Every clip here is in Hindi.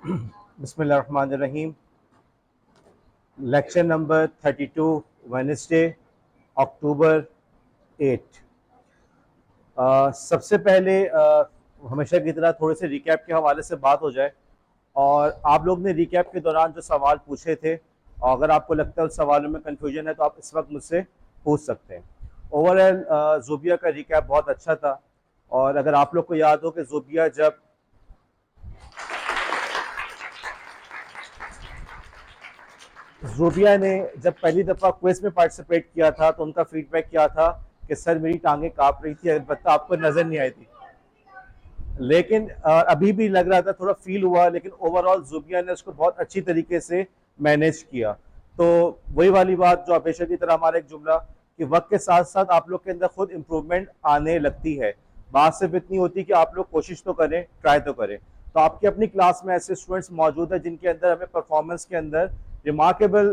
बिस्मिल्लाहिर्रहमानिर्रहीम। लेक्चर नंबर 32, वेडनेसडे, अक्टूबर 8। सबसे पहले हमेशा की तरह थोड़े से रिकैप के हवाले से बात हो जाए। और आप लोग ने रिकैप के दौरान जो सवाल पूछे थे, और अगर आपको लगता है उस सवालों में कन्फ्यूजन है तो आप इस वक्त मुझसे पूछ सकते हैं। ओवरऑल ज़ूबिया का रिकैप बहुत अच्छा था। और अगर आप लोग को याद हो कि ज़ूबिया ने जब पहली दफ़ा क्विज में पार्टिसिपेट किया था तो उनका फीडबैक क्या था कि सर मेरी टांगें काँप रही थी, अलबत्ता आपको नज़र नहीं आई थी। लेकिन अभी भी लग रहा था, थोड़ा फील हुआ, लेकिन ओवरऑल ज़ूबिया ने उसको बहुत अच्छी तरीके से मैनेज किया। तो वही वाली बात जो हमेशा की तरह हमारा एक जुमला कि वक्त के साथ साथ आप लोग के अंदर खुद इम्प्रूवमेंट आने लगती है। बात सिर्फ इतनी होती है कि आप लोग कोशिश तो करें, ट्राई तो करें। तो आपकी अपनी क्लास में ऐसे स्टूडेंट्स मौजूद हैं जिनके अंदर हमें परफॉर्मेंस के अंदर रिमार्केबल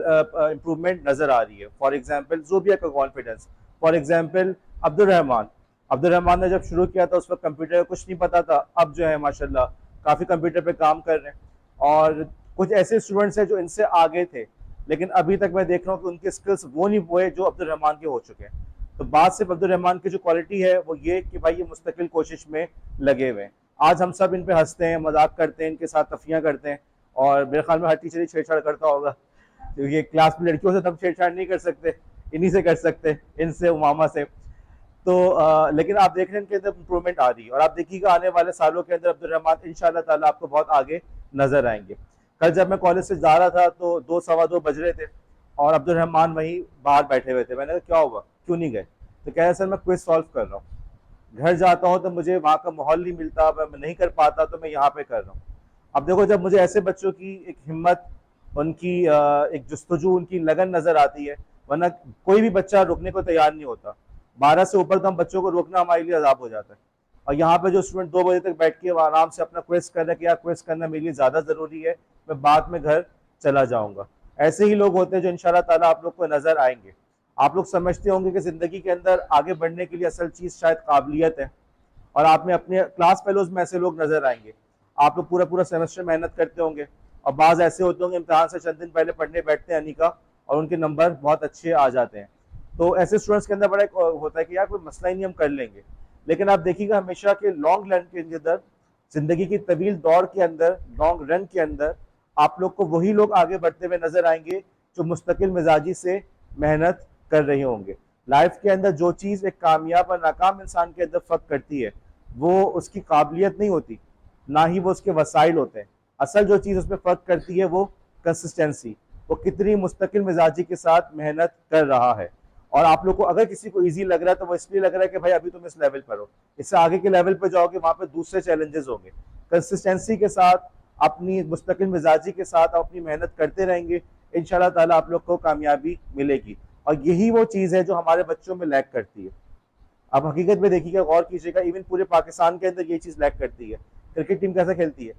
इम्प्रूवमेंट नजर आ रही है। फॉर एग्जाम्पल ज़ूबिया का confidence, for example Abdul Rahman ने जब शुरू किया था उस वक्त कंप्यूटर का कुछ नहीं पता था। अब जो है माशाल्लाह काफ़ी कंप्यूटर पे काम कर रहे हैं। और कुछ ऐसे स्टूडेंट्स हैं जो इनसे आगे थे, लेकिन अभी तक मैं देख रहा हूँ कि उनके स्किल्स वो नहीं हुए जो अब्दुल रहमान के हो चुके हैं। तो बात सिर्फ अब्दुल रहमान की जो क्वालिटी है वो ये कि भाई ये मुस्तकिल कोशिश में लगे हुए हैं। आज हम सब इन पे हंसते हैं, मजाक करते हैं, इनके साथ तफियाँ करते हैं। और मेरे ख्याल में हर टीचर ही छेड़छाड़ करता होगा, क्योंकि क्लास में लड़कियों से तब छेड़छाड़ नहीं कर सकते, इन्हीं से कर सकते, इनसे, उमामा से। तो लेकिन आप देख रहे हैं इनके अंदर इंप्रूवमेंट आ रही है, और आप देखिएगा आने वाले सालों के अंदर अब्दुल रहमान इंशाल्लाह ताला आपको बहुत आगे नजर आएंगे। कल जब मैं कॉलेज से जा रहा था तो 2 सवा 2 बज रहे थे और अब्दुल रहमान वहीं बाहर बैठे हुए थे। मैंने कहा क्या हुआ, क्यों नहीं गए? तो कह रहे सर मैं क्विज सॉल्व कर रहा हूँ, घर जाता हूँ तो मुझे वहाँ का माहौल नहीं मिलता, मैं नहीं कर पाता, तो मैं यहाँ पे कर रहा हूँ। अब देखो, जब मुझे ऐसे बच्चों की एक हिम्मत, उनकी एक जुस्तजू, उनकी लगन नजर आती है, वरना कोई भी बच्चा रुकने को तैयार नहीं होता। 12 से ऊपर तो हम बच्चों को रोकना हमारे लिए अजाब हो जाता है। और यहाँ पे जो स्टूडेंट 2 बजे तक बैठ के आराम से अपना क्वेश्चन कर रहे हैं कि यार क्वेश्चन करना मेरे लिए ज्यादा जरूरी है, मैं बाद में घर चला जाऊंगा। ऐसे ही लोग होते हैं जो इंशाल्लाह ताला आप लोग को नजर आएंगे। आप लोग समझते होंगे कि जिंदगी के अंदर आगे बढ़ने के लिए असल चीज शायद काबिलियत है, और आप में अपने क्लास फेलोज में ऐसे लोग नजर आएंगे। आप लोग पूरा पूरा सेमेस्टर मेहनत करते होंगे, और बाज ऐसे होते होंगे इम्तहान से चंद दिन पहले पढ़ने बैठते हैं अनिका, और उनके नंबर बहुत अच्छे आ जाते हैं। तो ऐसे स्टूडेंट्स के अंदर बड़ा एक होता है कि यार कोई मसला ही नहीं, हम कर लेंगे। लेकिन आप देखिएगा हमेशा के लॉन्ग रन के अंदर, जिंदगी की तवील दौड़ के अंदर, लॉन्ग रन के अंदर आप लोग को वही लोग आगे बढ़ते हुए नजर आएंगे जो मुस्तकिल मिजाजी से मेहनत कर रहे होंगे। लाइफ के अंदर जो चीज़ एक कामयाब और नाकाम इंसान के अंदर फ़र्क करती है वो उसकी काबिलियत नहीं होती, ना ही वो उसके वसाइल होते हैं। असल जो चीज़ उसमें फ़र्क करती है वो कंसिस्टेंसी, वो कितनी मुस्तकिल मिजाजी के साथ मेहनत कर रहा है। और आप लोग को अगर किसी को ईजी लग रहा है तो वो इसलिए लग रहा है कि भाई अभी तुम इस लेवल पर हो, इससे आगे के लेवल पर जाओगे वहां पर दूसरे चैलेंजेस होंगे। कंसिस्टेंसी के साथ, अपनी मुस्तकिल मिजाजी के साथ अपनी मेहनत करते रहेंगे, इंशाल्लाह ताला आप लोग को कामयाबी मिलेगी। और यही वो चीज़ है जो हमारे बच्चों में लैक करती है। आप हकीकत में देखिएगा, गौर कीजिएगा, इवन पूरे पाकिस्तान के अंदर ये चीज़ लैक करती है। क्रिकेट टीम कैसे खेलती है,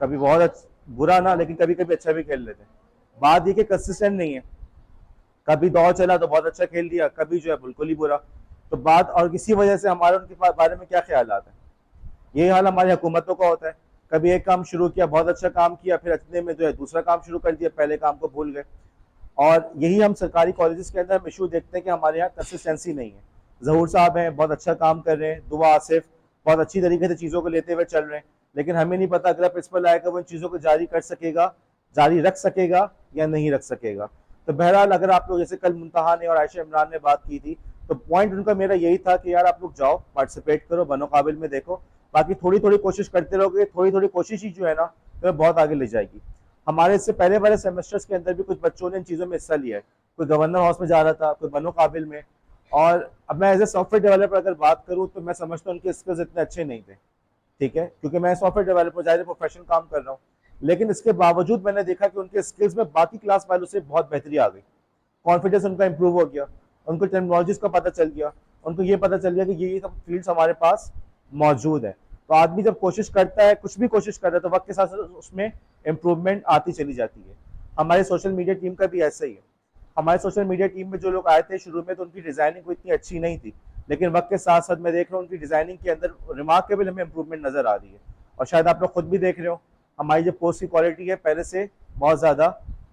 कभी बहुत बुरा ना, लेकिन कभी कभी अच्छा भी खेल लेते हैं। बात ये कि कंसिस्टेंट नहीं है, कभी दौर चला तो बहुत अच्छा खेल दिया, कभी जो है बिल्कुल ही बुरा। तो बात, और इसी वजह से हमारे उनके बारे में क्या ख्याल आता है, यही हाल हमारी हुकूमतों का होता है। कभी एक काम शुरू किया, बहुत अच्छा काम किया, फिर इतने में जो है दूसरा काम शुरू कर दिया, पहले काम को भूल गए। और यही हम सरकारी कॉलेजेस के अंदर हम इशू देखते हैं कि हमारे यहाँ कंसिस्टेंसी नहीं है। जहूर साहब हैं, बहुत अच्छा काम कर रहे हैं, दुआ आसिफ बहुत अच्छी तरीके से चीज़ों को लेते हुए चल रहे हैं, लेकिन हमें नहीं पता अगला प्रिंसिपल आएगा वो इन चीज़ों को जारी कर सकेगा, जारी रख सकेगा या नहीं रख सकेगा। तो बहरहाल, अगर आप लोग, जैसे कल मुंतहा ने और आयशा इमरान ने बात की थी, तो पॉइंट उनका मेरा यही था कि यार आप लोग जाओ, पार्टिसिपेट करो, बनो काबिल में देखो, बाकी थोड़ी थोड़ी कोशिश करते रहोगे, थोड़ी थोड़ी कोशिश ही जो है ना तो बहुत आगे ले जाएगी। हमारे इससे पहले वाले सेमेस्टर्स के अंदर भी कुछ बच्चों ने इन चीज़ों में हिस्सा लिया है। कोई गवर्नर हाउस में जा रहा था, कोई बनो काबिल में। और अब मैं एज ए सॉफ्टवेयर डेवलपर अगर बात करूँ तो मैं समझता हूँ उनके स्किल्स इतने अच्छे नहीं थे, ठीक है, क्योंकि मैं सॉफ्टवेयर डेवलपर जाहिर प्रोफेशनल काम कर रहा हूँ। लेकिन इसके बावजूद मैंने देखा कि उनके स्किल्स में बाकी क्लास वालों से बहुत बेहतरी आ गई। कॉन्फिडेंस उनका इंप्रूव हो गया, उनको टेक्नोलॉजीज का पता चल गया, उनको ये पता चल गया कि ये सब फील्ड्स हमारे पास मौजूद है। तो आदमी जब कोशिश करता है, कुछ भी कोशिश कर रहा है, तो वक्त के साथ साथ उसमें इम्प्रूवमेंट आती चली जाती है। हमारे सोशल मीडिया टीम का भी ऐसा ही है। हमारे सोशल मीडिया टीम में जो लोग आए थे शुरू में तो उनकी डिजाइनिंग कोई इतनी अच्छी नहीं थी, लेकिन वक्त के साथ साथ मैं देख रहा हूँ उनकी डिजाइनिंग के अंदर रिमार्केबल हमें इंप्रूवमेंट नजर आ रही है। और शायद आप लोग खुद भी देख रहे हो, हमारी जो पोस्ट की क्वालिटी है पहले से बहुत ज़्यादा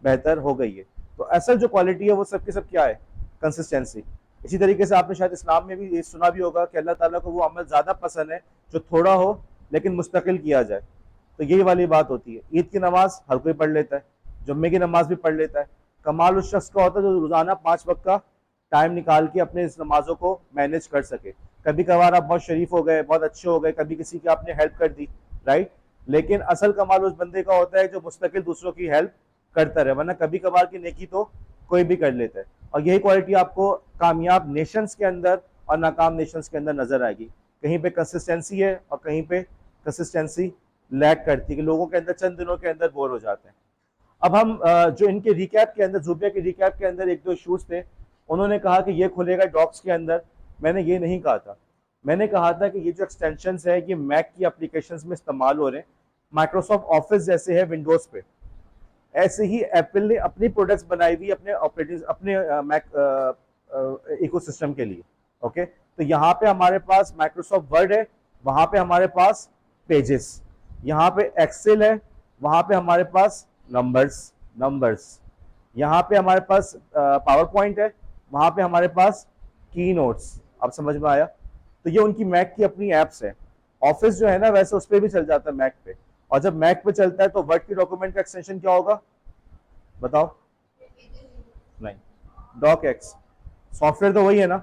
बेहतर हो गई है। तो असल जो क्वालिटी है वो सब की सब क्या है, कंसिस्टेंसी। इसी तरीके से आपने शायद इस्लाम में भी ये सुना भी होगा कि अल्लाह ताला को वो अमल ज़्यादा पसंद है जो थोड़ा हो लेकिन मुस्तकिल किया जाए। तो यही वाली बात होती है। ईद की नमाज हर कोई पढ़ लेता है, जुम्मे की नमाज भी पढ़ लेता है। कमाल उस शख्स का होता है जो रोज़ाना 5 वक्त का टाइम निकाल के अपने इस नमाजों को मैनेज कर सके। कभी कभार आप बहुत शरीफ हो गए, बहुत अच्छे हो गए, कभी किसी की आपने हेल्प कर दी, राइट, लेकिन असल कमाल उस बंदे का होता है जो मुस्तकिल दूसरों की हेल्प करता रहे, वरना कभी कभार की नेकी तो कोई भी कर लेता है। और यही क्वालिटी आपको कामयाब नेशंस के अंदर और नाकाम नेशंस के अंदर नजर आएगी। कहीं पे कंसिस्टेंसी है और कहीं पे कंसिस्टेंसी लैक करती है कि लोगों के अंदर चंद दिनों के अंदर बोर हो जाते हैं। अब हम जो इनके रिकैप के अंदर, ज़ूबिया के रिकैप के अंदर एक दो इशूज थे। उन्होंने कहा कि ये खुलेगा डॉक्स के अंदर। मैंने ये नहीं कहा था, मैंने कहा था कि ये जो एक्सटेंशंस है ये मैक की एप्लीकेशंस में इस्तेमाल हो रहे हैं, माइक्रोसॉफ्ट ऑफिस जैसे है विंडोज पे, ऐसे ही एप्पल ने अपनी प्रोडक्ट्स बनाई हुई अपने ऑपरेटिंग अपने मैक इकोसिस्टम के लिए। ओके, तो यहाँ पे हमारे पास माइक्रोसॉफ्ट वर्ड है, वहां पे हमारे पास पेजेस, यहाँ पे एक्सेल है, वहां पे हमारे पास नंबर्स, यहाँ पे हमारे पास पावर पॉइंट है, वहां पे हमारे पास की नोट्स। अब समझ में आया? तो ये उनकी मैक की अपनी एप्स है। ऑफिस जो है ना वैसे उस पर भी चल जाता है मैक पे, और जब मैक पे चलता है तो वर्ड की डॉक्यूमेंट का एक्सटेंशन क्या होगा बताओ? नहीं, डॉक एक्स। सॉफ्टवेयर तो वही है ना,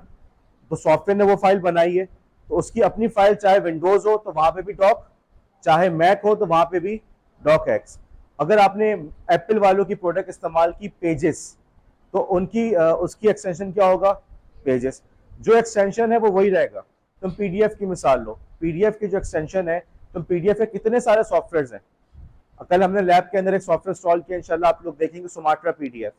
तो सॉफ्टवेयर ने वो फाइल बनाई है तो उसकी अपनी फाइल, चाहे विंडोज हो तो वहां पे भी डॉक, चाहे मैक हो तो वहां पे भी डॉक एक्स। अगर आपने एप्पल वालों की प्रोडक्ट इस्तेमाल की पेजेस, तो उनकी उसकी एक्सटेंशन क्या होगा? पेजेस। जो एक्सटेंशन है वो वही रहेगा। तुम पीडीएफ की मिसाल लो, पीडीएफ की जो एक्सटेंशन है, तुम पीडीएफ के कितने सारे सॉफ्टवेयर हैं। कल हमने लैब के अंदर एक सॉफ्टवेयर इंस्टॉल किया, इंशाल्लाह आप लोग देखेंगे, सुमाट्रा पीडीएफ।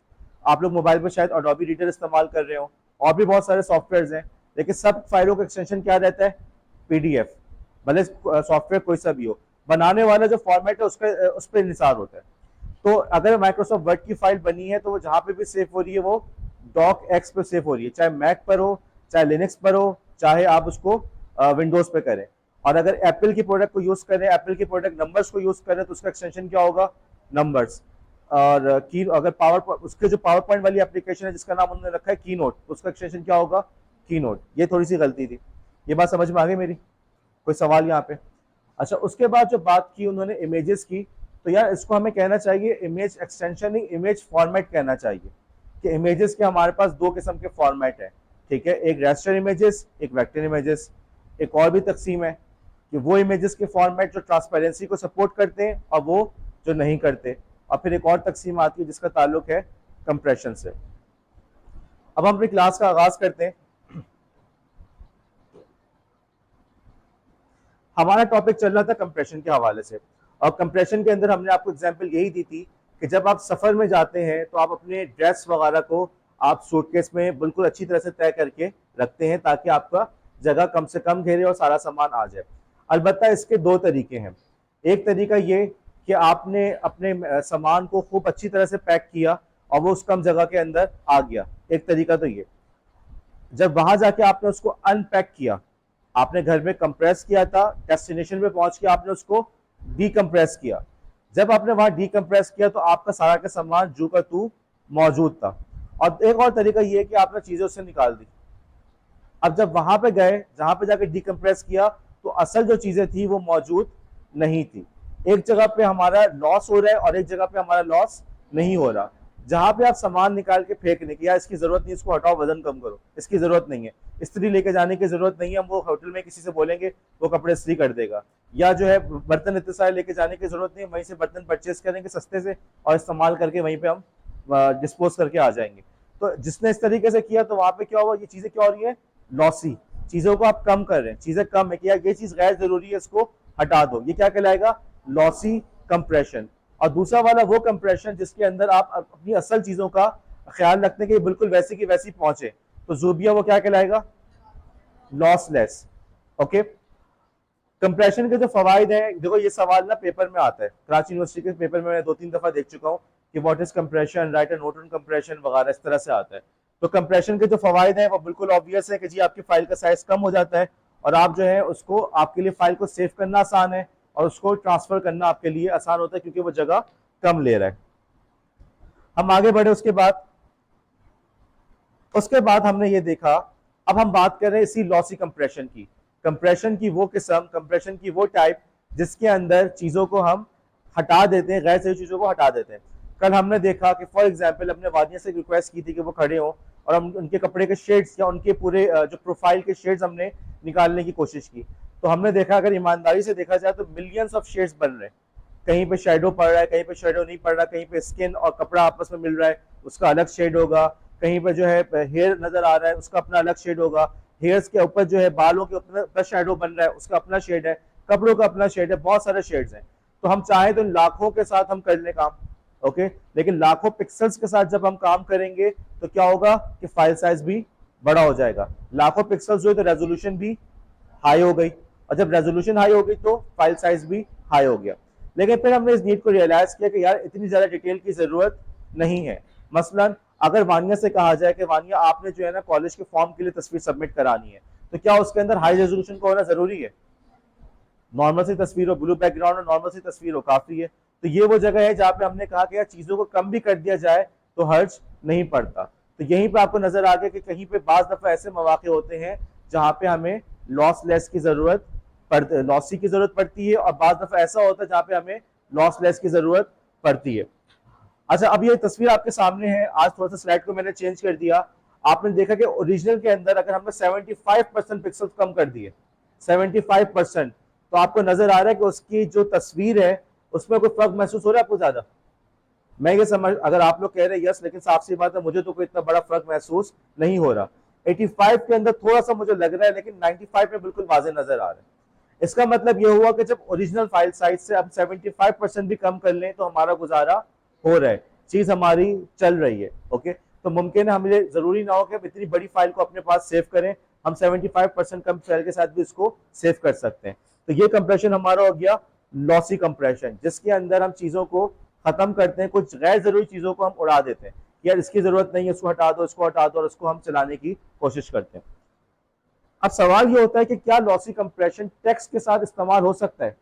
आप लोग मोबाइल पर शायद अडोबी रीडर इस्तेमाल कर रहे हो, और भी बहुत सारे सॉफ्टवेयर हैं, लेकिन सब फाइलों का एक्सटेंशन क्या रहता है? पीडीएफ। भले सॉफ्टवेयर कोई सा भी हो, बनाने वाला जो फॉर्मेट है उसका उस पर निसार होता है। तो अगर माइक्रोसॉफ्ट वर्ड की फाइल बनी है तो वो जहां पे भी सेव हो रही है वो डॉक एक्स पे सेव हो रही है, चाहे मैक पर हो, चाहे लिनक्स पर हो, चाहे आप उसको विंडोज पे करें। और अगर एप्पल की प्रोडक्ट को यूज करें, एप्पल की प्रोडक्ट नंबर्स को यूज करें, तो उसका एक्सटेंशन क्या होगा? नंबर्स। और की अगर उसके जो पावर पॉइंट वाली एप्लीकेशन है जिसका नाम उन्होंने रखा है की नोट, उसका एक्सटेंशन क्या होगा? की नोट। ये थोड़ी सी गलती थी, ये बात समझ में आ गई मेरी? कोई सवाल यहाँ पे? अच्छा, उसके बाद जो बात की उन्होंने इमेजेस की, तो यार इसको हमें कहना चाहिए इमेज एक्सटेंशन नहीं, इमेज फॉर्मेट कहना चाहिए। कि इमेजेस के हमारे पास दो किस्म के फॉर्मेट है, ठीक है, एक रेस्टर इमेजेस, एक वेक्टर इमेजेस। एक और भी तकसीम है कि वो इमेजेस के फॉर्मेट जो ट्रांसपेरेंसी को सपोर्ट करते हैं और वो जो नहीं करते। और फिर एक और तकसीम आती है जिसका ताल्लुक है कंप्रेशन से। अब हम अपनी क्लास का आगाज करते हैं। हमारा टॉपिक चल रहा था कंप्रेशन के हवाले से, और कंप्रेशन के अंदर हमने आपको एग्जांपल यही दी थी कि जब आप सफर में जाते हैं तो आप अपने ड्रेस वगैरह को आप सूटकेस में बिल्कुल अच्छी तरह से तय करके रखते हैं ताकि आपका जगह कम से कम घेरे और सारा सामान आ जाए। अलबत्ता इसके दो तरीके हैं। एक तरीका ये कि आपने अपने सामान को खूब अच्छी तरह से पैक किया और वो उस कम जगह के अंदर आ गया, एक तरीका तो ये। जब वहां जाके आपने उसको अनपैक किया, आपने घर में कंप्रेस किया था, डेस्टिनेशन पे पहुंच के आपने उसको डीकंप्रेस किया। जब आपने वहां डीकंप्रेस किया तो आपका सारा का सामान जू का तू मौजूद था। और एक और तरीका यह है कि आपने चीजें उससे निकाल दी। अब जब वहां पे गए, जहां पे जाके डीकंप्रेस किया, तो असल जो चीजें थी वो मौजूद नहीं थी। एक जगह पे हमारा लॉस हो रहा है और एक जगह पे हमारा लॉस नहीं हो रहा। जहां पे आप सामान निकाल के फेंकने की, या इसकी जरूरत नहीं, इसको हटाओ, वजन कम करो, इसकी जरूरत नहीं है, इस्त्री लेके जाने की जरूरत नहीं है, हम वो होटल में किसी से बोलेंगे वो कपड़े इस्त्री कर देगा, या जो है बर्तन इतने सारे लेके जाने की जरूरत नहीं है, वहीं से बर्तन परचेज करेंगे सस्ते से और इस्तेमाल करके वहीं पे हम डिस्पोज करके आ जाएंगे। तो जिसने इस तरीके से किया तो वहां पे क्या हुआ? ये चीजें क्या हो रही है? लॉसी। चीजों को आप कम कर रहे हैं, चीजें कम है कि यार ये चीज गैर जरूरी है, इसको हटा दो, ये क्या कहलाएगा? Lossy compression. और दूसरा वाला वो कंप्रेशन जिसके अंदर आप अपनी असल चीजों का ख्याल रखते हैं कि बिल्कुल वैसी की वैसी पहुंचे, तो जूबिया वो क्या कहलाएगा? लॉसलेस। ओके, कंप्रेशन के जो फवाइद है, देखो ये सवाल ना पेपर में आता है, कराची यूनिवर्सिटी के पेपर में मैं 2-3 दफा देख चुका हूँ कि what is compression, right a note on compression वगैरह, इस तरह से आता है। तो कंप्रेशन के जो फवाइद है वो बिल्कुल ऑब्वियस है कि जी आपकी फाइल का साइज कम हो जाता है और आप जो है उसको, आपके लिए फाइल को सेव करना आसान है, और उसको ट्रांसफर करना आपके लिए आसान होता है क्योंकि वो जगह कम ले रहा है। हम आगे बढ़े उसके बाद हमने ये देखा, अब हम बात कर रहे हैं इसी लॉसी कंप्रेशन की। कंप्रेशन की वो किस्म, कंप्रेशन की वो टाइप जिसके अंदर चीजों को हम हटा देते हैं, गैर जरूरी चीजों को हटा देते हैं। कल हमने देखा कि फॉर एग्जाम्पल अपने वादिया से रिक्वेस्ट की थी कि वो खड़े हों और हम उनके कपड़े के शेड्स या उनके पूरे जो प्रोफाइल के शेड्स हमने निकालने की कोशिश की। तो हमने देखा अगर ईमानदारी से देखा जाए तो मिलियंस ऑफ शेड्स बन रहे हैं। कहीं पे शेडो पड़ रहा है, कहीं पे शेडो नहीं पड़ रहा, कहीं पे स्किन और कपड़ा आपस में मिल रहा है, उसका अलग शेड होगा। कहीं पे जो है हेयर नजर आ रहा है, उसका अपना अलग शेड होगा। हेयर्स के ऊपर जो है बालों के ऊपर शेडो बन रहा है, उसका अपना शेड है। कपड़ों का अपना शेड है, बहुत सारे शेड्स हैं। तो हम चाहें तो लाखों के साथ हम कर लें काम, ओके, लेकिन लाखों पिक्सल्स के साथ जब हम काम करेंगे तो क्या होगा कि फाइल साइज भी बड़ा हो जाएगा। लाखों पिक्सल्स जो है तो रेजोल्यूशन भी हाई हो गई, और जब रेजोल्यूशन हाई हो गई तो फाइल साइज भी हाई हो गया। लेकिन फिर हमने इस नीड को रियलाइज किया कि यार इतनी ज्यादा डिटेल की जरूरत नहीं है। मसलन अगर वानिया से कहा जाए कि वानिया आपने जो है ना कॉलेज के फॉर्म के लिए तस्वीर सबमिट करानी है, तो क्या उसके अंदर हाई रेजोल्यूशन का होना जरूरी है? नॉर्मल सी तस्वीर हो, ब्लू बैकग्राउंड और नॉर्मल सी तस्वीर हो, काफी है। तो ये वो जगह है जहाँ पे हमने कहा कि यार चीजों को कम भी कर दिया जाए तो हर्ज नहीं पड़ता। तो यहीं पे आपको नजर आ गया कि कहीं पे बाज दफा ऐसे मौके होते हैं जहाँ पे हमें लॉसलेस की जरूरत लॉसी की जरूरत पड़ती है, और बाज दफा ऐसा होता है जहाँ पे हमें लॉसलेस की जरूरत पड़ती है। अच्छा, अब ये तस्वीर आपके सामने है। आज थोड़ा सा स्लाइड को मैंने चेंज कर दिया। आपने देखा कि ओरिजिनल के अंदर अगर हमने 75% पिक्सल कम कर दिए, 75%, तो आपको नजर आ रहा है कि उसकी जो तस्वीर है उसमें कोई फर्क महसूस हो रहा है आपको ज्यादा? मैं ये समझ, अगर आप लोग कह रहे हैं यस, लेकिन साफ सी बात है मुझे तो कोई इतना बड़ा फर्क महसूस नहीं हो रहा। 85 के अंदर थोड़ा सा मुझे लग रहा है, लेकिन 95 में बिल्कुल वाज़ेह नजर आ रहा है। इसका मतलब ये हुआ कि जब ओरिजिनल फाइल साइज से अब 75% भी कम कर लें तो हमारा गुजारा हो रहा है, चीज हमारी चल रही है। ओके, तो मुमकिन है हमें जरूरी ना हो कि हम इतनी बड़ी फाइल को अपने पास सेव करें, हम 75% कम फाइल के साथ भी इसको सेव कर सकते हैं। तो ये कंप्रेशन हमारा हो गया लॉसी कंप्रेशन, जिसके अंदर हम चीजों को खत्म करते हैं, कुछ गैर जरूरी चीजों को हम उड़ा देते हैं, यार इसकी जरूरत नहीं है, इसको हटा दो, इसको हटा दो, और इसको हम चलाने की कोशिश करते हैं। अब सवाल ये होता है कि क्या लॉसी कंप्रेशन टेक्स्ट के साथ इस्तेमाल हो सकता है?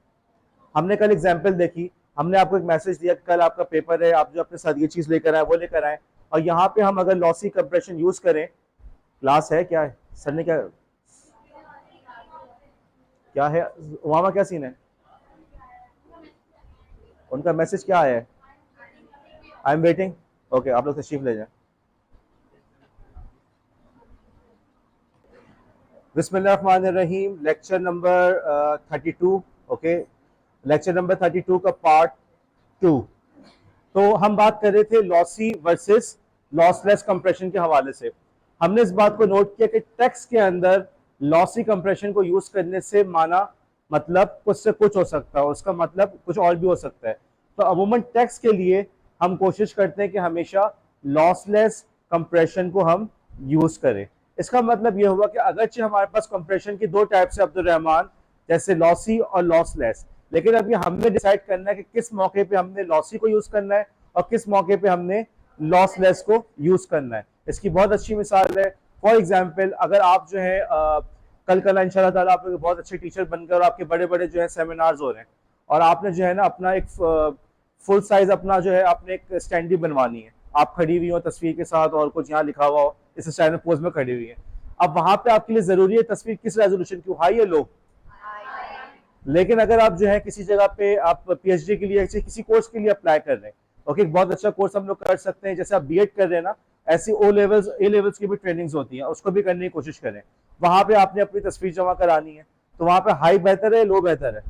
हमने कल एग्जाम्पल देखी, हमने आपको एक मैसेज दिया कि कल आपका पेपर है, आप जो अपने साथ ये चीज लेकर आए वो लेकर आए, और यहाँ पे हम अगर लॉसी कंप्रेशन यूज करें, क्लास है क्या है सर ने क्या है वहां क्या सीन है? उनका मैसेज क्या आया है? I am waiting. ओके, आप लोग तशरीफ ले जाए। बिस्मिल्लाहिर्रहमानिर्रहीम, lecture number 32। Okay, lecture number 32 का पार्ट 2। तो हम बात कर रहे थे लॉसी वर्सेस लॉसलेस कंप्रेशन के हवाले से। हमने इस बात को नोट किया कि टेक्स्ट के अंदर लॉसी कंप्रेशन को यूज करने से माना मतलब कुछ से कुछ हो सकता है, उसका मतलब कुछ और भी हो सकता है। तो अमूमन टेक्स्ट के लिए हम कोशिश करते हैं कि हमेशा लॉसलेस कंप्रेशन को हम यूज करें। इसका मतलब यह हुआ कि अगरचे हमारे पास कंप्रेशन की दो टाइप्स है अब्दुल रहमान, जैसे लॉसी और लॉसलेस, लेकिन अभी हमने डिसाइड करना है कि किस मौके पे हमने लॉसी को यूज करना है और किस मौके पे हमने लॉसलेस को यूज करना है। इसकी बहुत अच्छी मिसाल है, फॉर एग्जाम्पल अगर आप जो है कल इंशाल्लाह ताला आप बहुत अच्छे टीचर बनकर और आपके बड़े बड़े जो है सेमिनार्स हो रहे हैं, और आपने जो है ना अपना एक फुल साइज अपना जो है आपने एक स्टैंडी बनवानी है, आप खड़ी हुई हो तस्वीर के साथ और कुछ यहाँ लिखा हुआ हो, इस स्टाइल में पोज में खड़ी हुई है। अब वहां पे आपके लिए जरूरी है तस्वीर किस रेजोल्यूशन की, हाई या लो? लेकिन अगर आप जो है किसी जगह पे आप पीएचडी के लिए किसी कोर्स के लिए अप्लाई कर रहे हैं, ओके, बहुत अच्छा कोर्स हम लोग कर सकते हैं, जैसे आप बीएड कर रहे हैं ना, ऐसी ओ लेवल्स ए लेवल्स की भी ट्रेनिंग्स होती हैं, उसको भी करने की कोशिश करें। वहां पे आपने अपनी तस्वीर जमा करानी है, तो वहां पे हाई बेहतर है लो बेहतर है?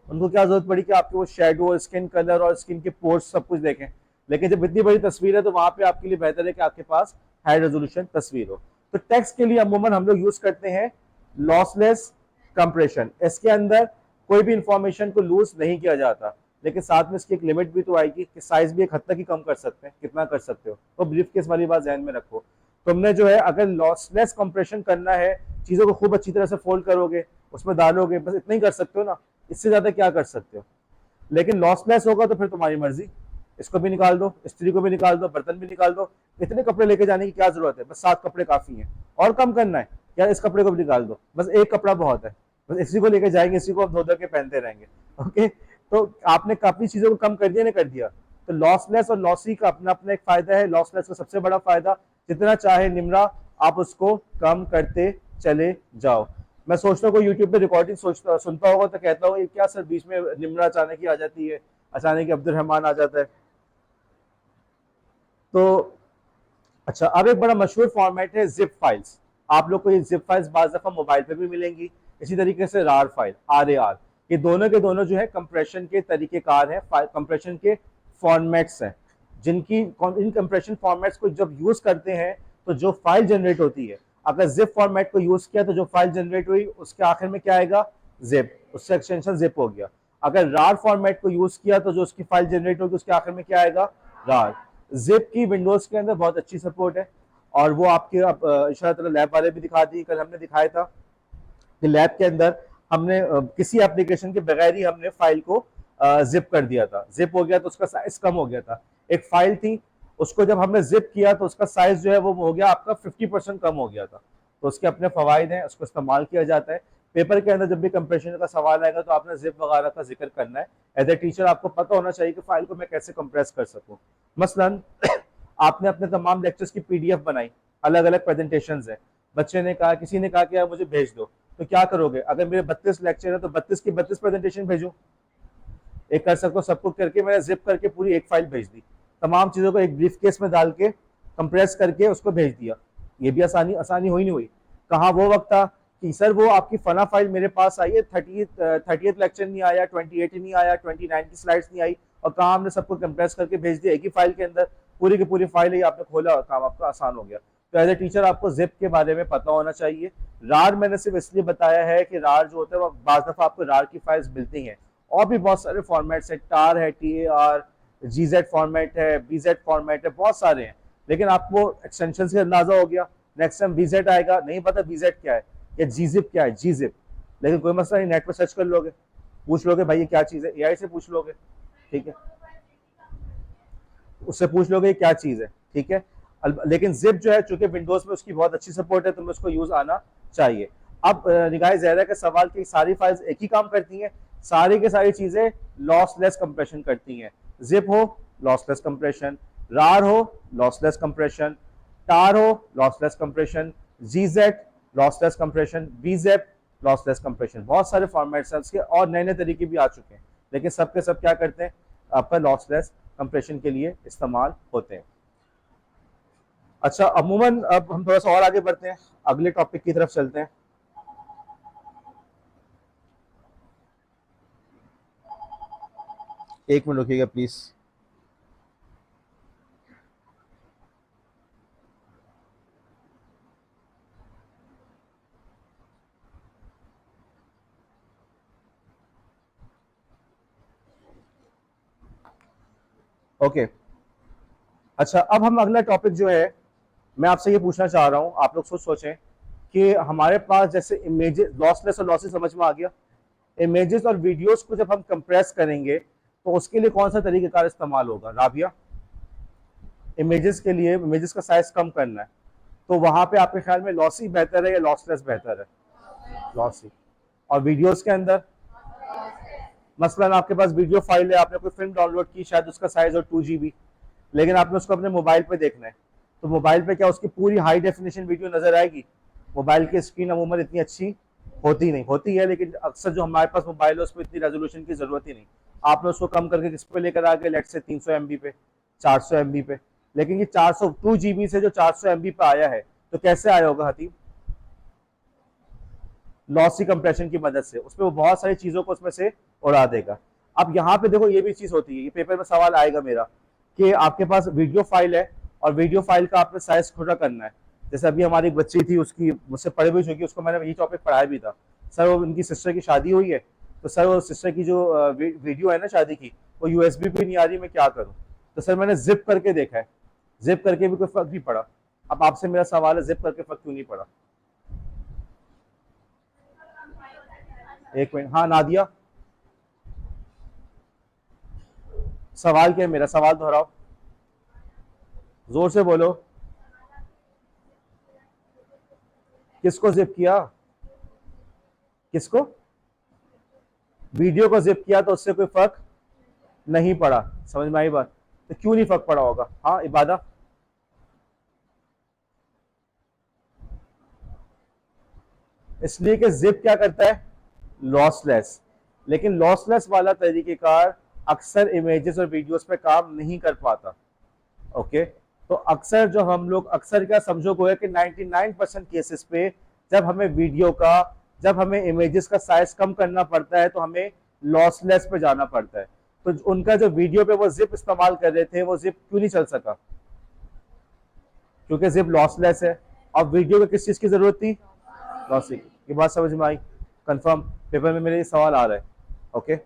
उनको क्या जरूरत पड़ी कि आपके वो शेडो, स्किन कलर और स्किन के पोर्स सब कुछ देखें, लेकिन जब इतनी बड़ी तस्वीर है तो वहां पे आपके लिए बेहतर है कि आपके पास हाई रेजोल्यूशन तस्वीर हो। तो टेक्स्ट के लिए अमूमन हम लोग यूज करते हैं लॉसलेस कंप्रेशन। इसके अंदर कोई भी इंफॉर्मेशन को लूज नहीं किया जाता, लेकिन साथ में इसकी एक लिमिट भी तो आएगी कि साइज भी एक हद तक ही कम कर सकते हैं। कितना कर सकते हो? तो ब्रीफ केस वाली बात ध्यान में रखो। तुमने जो है अगर लॉसलेस कंप्रेशन करना है, चीजों को खूब अच्छी तरह से फोल्ड करोगे, उसमें डालोगे, बस इतना ही कर सकते हो ना, इससे ज्यादा क्या कर सकते हो? लेकिन लॉसलेस होगा तो फिर तुम्हारी मर्जी, इसको भी निकाल दो, स्त्री को भी निकाल दो, बर्तन भी निकाल दो, इतने कपड़े लेके जाने की क्या जरूरत है? बस 7 कपड़े काफी हैं। और कम करना है यार, इस कपड़े को भी निकाल दो, बस एक कपड़ा बहुत है। बस इसी को लेकर जाएंगे, इसी को आप धो धो के पहनते रहेंगे। ओके, तो आपने काफी चीजों को कम कर दिया ना, कर दिया। तो लॉसलेस और लॉसी का अपना अपना एक फायदा है। लॉसलेस का सबसे बड़ा फायदा, जितना चाहे निम्रा आप उसको कम करते चले जाओ। मैं सोचता हूँ कोई यूट्यूब पे रिकॉर्डिंग सुनता होगा तो कहता हूँ ये क्या सर, बीच में निम्रा अचानक ही आ जाती है, अचानक ही अब्दुल रहमान आ जाता है। तो अच्छा, अब एक बड़ा मशहूर फॉर्मेट है जिप फाइल्स। आप लोग को ये जिप फाइल्स बाज दफा मोबाइल पे भी मिलेंगी। इसी तरीके से रार फाइल, RAR, ये दोनों के दोनों जो है कंप्रेशन के तरीकेकार हैं, कंप्रेशन के फॉर्मेट्स हैं, जिनकी इन कंप्रेशन फॉर्मेट्स को जब यूज करते हैं तो जो फाइल जनरेट होती है, अगर जिप फॉर्मेट को यूज किया तो जो फाइल जनरेट हुई उसके आखिर में क्या आएगा, जिप, उससे एक्सटेंशन जिप हो गया। अगर रार फॉर्मेट को यूज किया तो जो उसकी फाइल जनरेट होगी उसके आखिर में क्या आएगा, रार। जिप की विंडोज के अंदर बहुत अच्छी सपोर्ट है, और वो आपके इंशाल्लाह लैब वाले भी दिखा दी, कल हमने दिखाया था कि लैब के अंदर हमने किसी एप्लीकेशन के बगैर ही हमने फाइल को जिप कर दिया था। जिप हो गया तो उसका साइज कम हो गया था। एक फाइल थी, उसको जब हमने जिप किया तो उसका साइज जो है वो हो गया आपका 50% कम हो गया था। तो उसके अपने फवायद हैं, उसको इस्तेमाल किया जाता है। पेपर के अंदर जब भी कंप्रेशन का सवाल आएगा तो आपने जिप वगैरह का जिक्र करना है। एज ए टीचर आपको पता होना चाहिए कि फाइल को मैं कैसे कंप्रेस कर सकूं। मसलन आपने अपने तमाम लेक्चर्स की PDF बनाई, अलग अलग प्रेजेंटेशन है, बच्चे ने कहा, किसी ने कहा कि यार मुझे भेज दो, तो क्या करोगे, अगर मेरे 32 लेक्चर है तो 32 की 32 प्रेजेंटेशन भेजूं? एक कर सकता हूँ, सब कुछ करके मैंने जिप करके पूरी एक फाइल भेज दी, तमाम चीजों को एक ब्रीफ केस में डाल के कंप्रेस करके उसको भेज दिया। ये भी आसानी आसानी हुई नहीं हुई। कहाँ वो वक्त था कि सर वो आपकी फना फाइल मेरे पास आई है, 30th लेक्चर नहीं आया, 28 नहीं आया, 29 की स्लाइड्स नहीं आई, और कहाँ हमने सबको कंप्रेस करके भेज दिया एक ही फाइल के अंदर, पूरी की पूरी फाइल ही आपने खोला और काम आपका आसान हो गया। तो एज ए टीचर आपको जिप के बारे में पता होना चाहिए। रार मैंने सिर्फ इसलिए बताया है कि रार जो होता है वो बाज दफा आपको रार की फाइल्स मिलती हैं, और भी बहुत सारे फॉर्मेट्स है, टार है, TAR, GZ फॉर्मेट है, BZ फॉर्मेट है, बहुत सारे हैं। लेकिन आपको एक्सटेंशन से अंदाजा हो गया, नेक्स्ट टाइम BZ आएगा, नहीं पता BZ क्या है या GZIP क्या है, GZIP, लेकिन कोई मसला नहीं, नेट पर सर्च कर लोगे, पूछ लोगे भाई ये क्या चीज है, AI से पूछ लोगे, ठीक है, उससे पूछ लोगे क्या चीज है, ठीक है। लेकिन जिप जो है चूंकि विंडोज में उसकी बहुत अच्छी सपोर्ट है, तो उसको यूज आना चाहिए। अब निगाह ज़हरा के सवाल की सारी फाइल्स एक ही काम करती हैं, सारी के सारी चीजें लॉसलेस कंप्रेशन करती हैं। जिप हो लॉसलेस कंप्रेशन, रार हो लॉसलेस कंप्रेशन, टार हो लॉसलेस कंप्रेशन, जीजेट लॉसलेस कंप्रेशन, बीजेप लॉसलेस कंप्रेशन। बहुत सारे फॉर्मेट्स हैं उसके, और नए नए तरीके भी आ चुके हैं, लेकिन सबके सब क्या करते हैं, आपका लॉसलेस कंप्रेशन के लिए इस्तेमाल होते हैं। अच्छा, अमूमन अब हम थोड़ा सा और आगे बढ़ते हैं, अगले टॉपिक की तरफ चलते हैं। एक मिनट रुकिएगा प्लीज। ओके, अच्छा, अब हम अगला टॉपिक जो है, मैं आपसे ये पूछना चाह रहा हूँ, आप लोग सोचें कि हमारे पास जैसे इमेजेस, लॉसलेस और लॉसी समझ में आ गया। इमेजेस और वीडियोस को जब हम कंप्रेस करेंगे तो उसके लिए कौन सा तरीकेकार इस्तेमाल होगा, राबिया? इमेजेस के लिए इमेजेस का साइज कम करना है, तो वहां पे आपके ख्याल में लॉसी बेहतर है या लॉसलेस बेहतर है? लॉसी। और वीडियोस के अंदर, मसलन आपके पास वीडियो फाइल है, आपने कोई फिल्म डाउनलोड की, शायद उसका साइज हो 2 GB, लेकिन आपने उसको अपने मोबाइल पे देखना है, तो मोबाइल पे क्या उसकी पूरी हाई डेफिनेशन वीडियो नजर आएगी? मोबाइल की स्क्रीन अमूमन इतनी अच्छी होती नहीं, होती है लेकिन अक्सर जो हमारे पास मोबाइल है उसमें इतनी रेजोल्यूशन की जरूरत ही नहीं। आपने उसको कम करके किस पे लेकर आ गए, लेट से 300 MB पे, 400 MB पे, लेकिन ये 2 GB से जो 400 MB पे आया है, तो कैसे आया होगा हतीब? लॉसी कंप्रेशन की मदद से, उसमें वो बहुत सारी चीजों को उसमें से उड़ा देगा। अब यहाँ पे देखो ये भी चीज होती है, ये पेपर में सवाल आएगा मेरा, कि आपके पास वीडियो फाइल है और वीडियो फाइल का आपने साइज छोटा करना है। जैसे अभी हमारी एक बच्ची थी, उसकी मुझसे पढ़े हुई चुकी, उसको मैंने ये टॉपिक पढ़ाया भी था। सर वो उनकी सिस्टर की शादी हुई है, तो सर वो सिस्टर की जो वीडियो है ना शादी की, वो USB पे नहीं आ रही, मैं क्या करूँ? तो सर मैंने जिप करके देखा है, जिप करके भी कोई फर्क नहीं पड़ा। अब आपसे मेरा सवाल है, जिप करके फर्क क्यों नहीं पड़ा? एक मिनट, हाँ नादिया, सवाल क्या है मेरा, सवाल दोहराओ, जोर से बोलो। किसको जिप किया? किसको? वीडियो को जिप किया तो उससे कोई फर्क नहीं पड़ा। समझ में आई बात? तो क्यों नहीं फर्क पड़ा होगा? हाँ इबादा, इसलिए कि जिप क्या करता है? लॉसलेस। लेकिन लॉसलेस वाला तरीकेकार अक्सर इमेजेस और वीडियोस पे काम नहीं कर पाता। ओके, तो अक्सर जो हम लोग अक्सर क्या समझो को है कि 99% केसेस पे जब हमें वीडियो का, जब हमें इमेजेस का साइज कम करना पड़ता है तो हमें लॉसलेस पे जाना पड़ता है। तो उनका जो वीडियो पे वो जिप इस्तेमाल कर रहे थे, वो जिप क्यों नहीं चल सका? क्योंकि जिप लॉसलेस है। अब वीडियो को किस चीज की जरूरत थी? लॉसी की। ये बात समझ में आई? कंफर्म? पेपर में मेरे सवाल आ रहा है। ओके,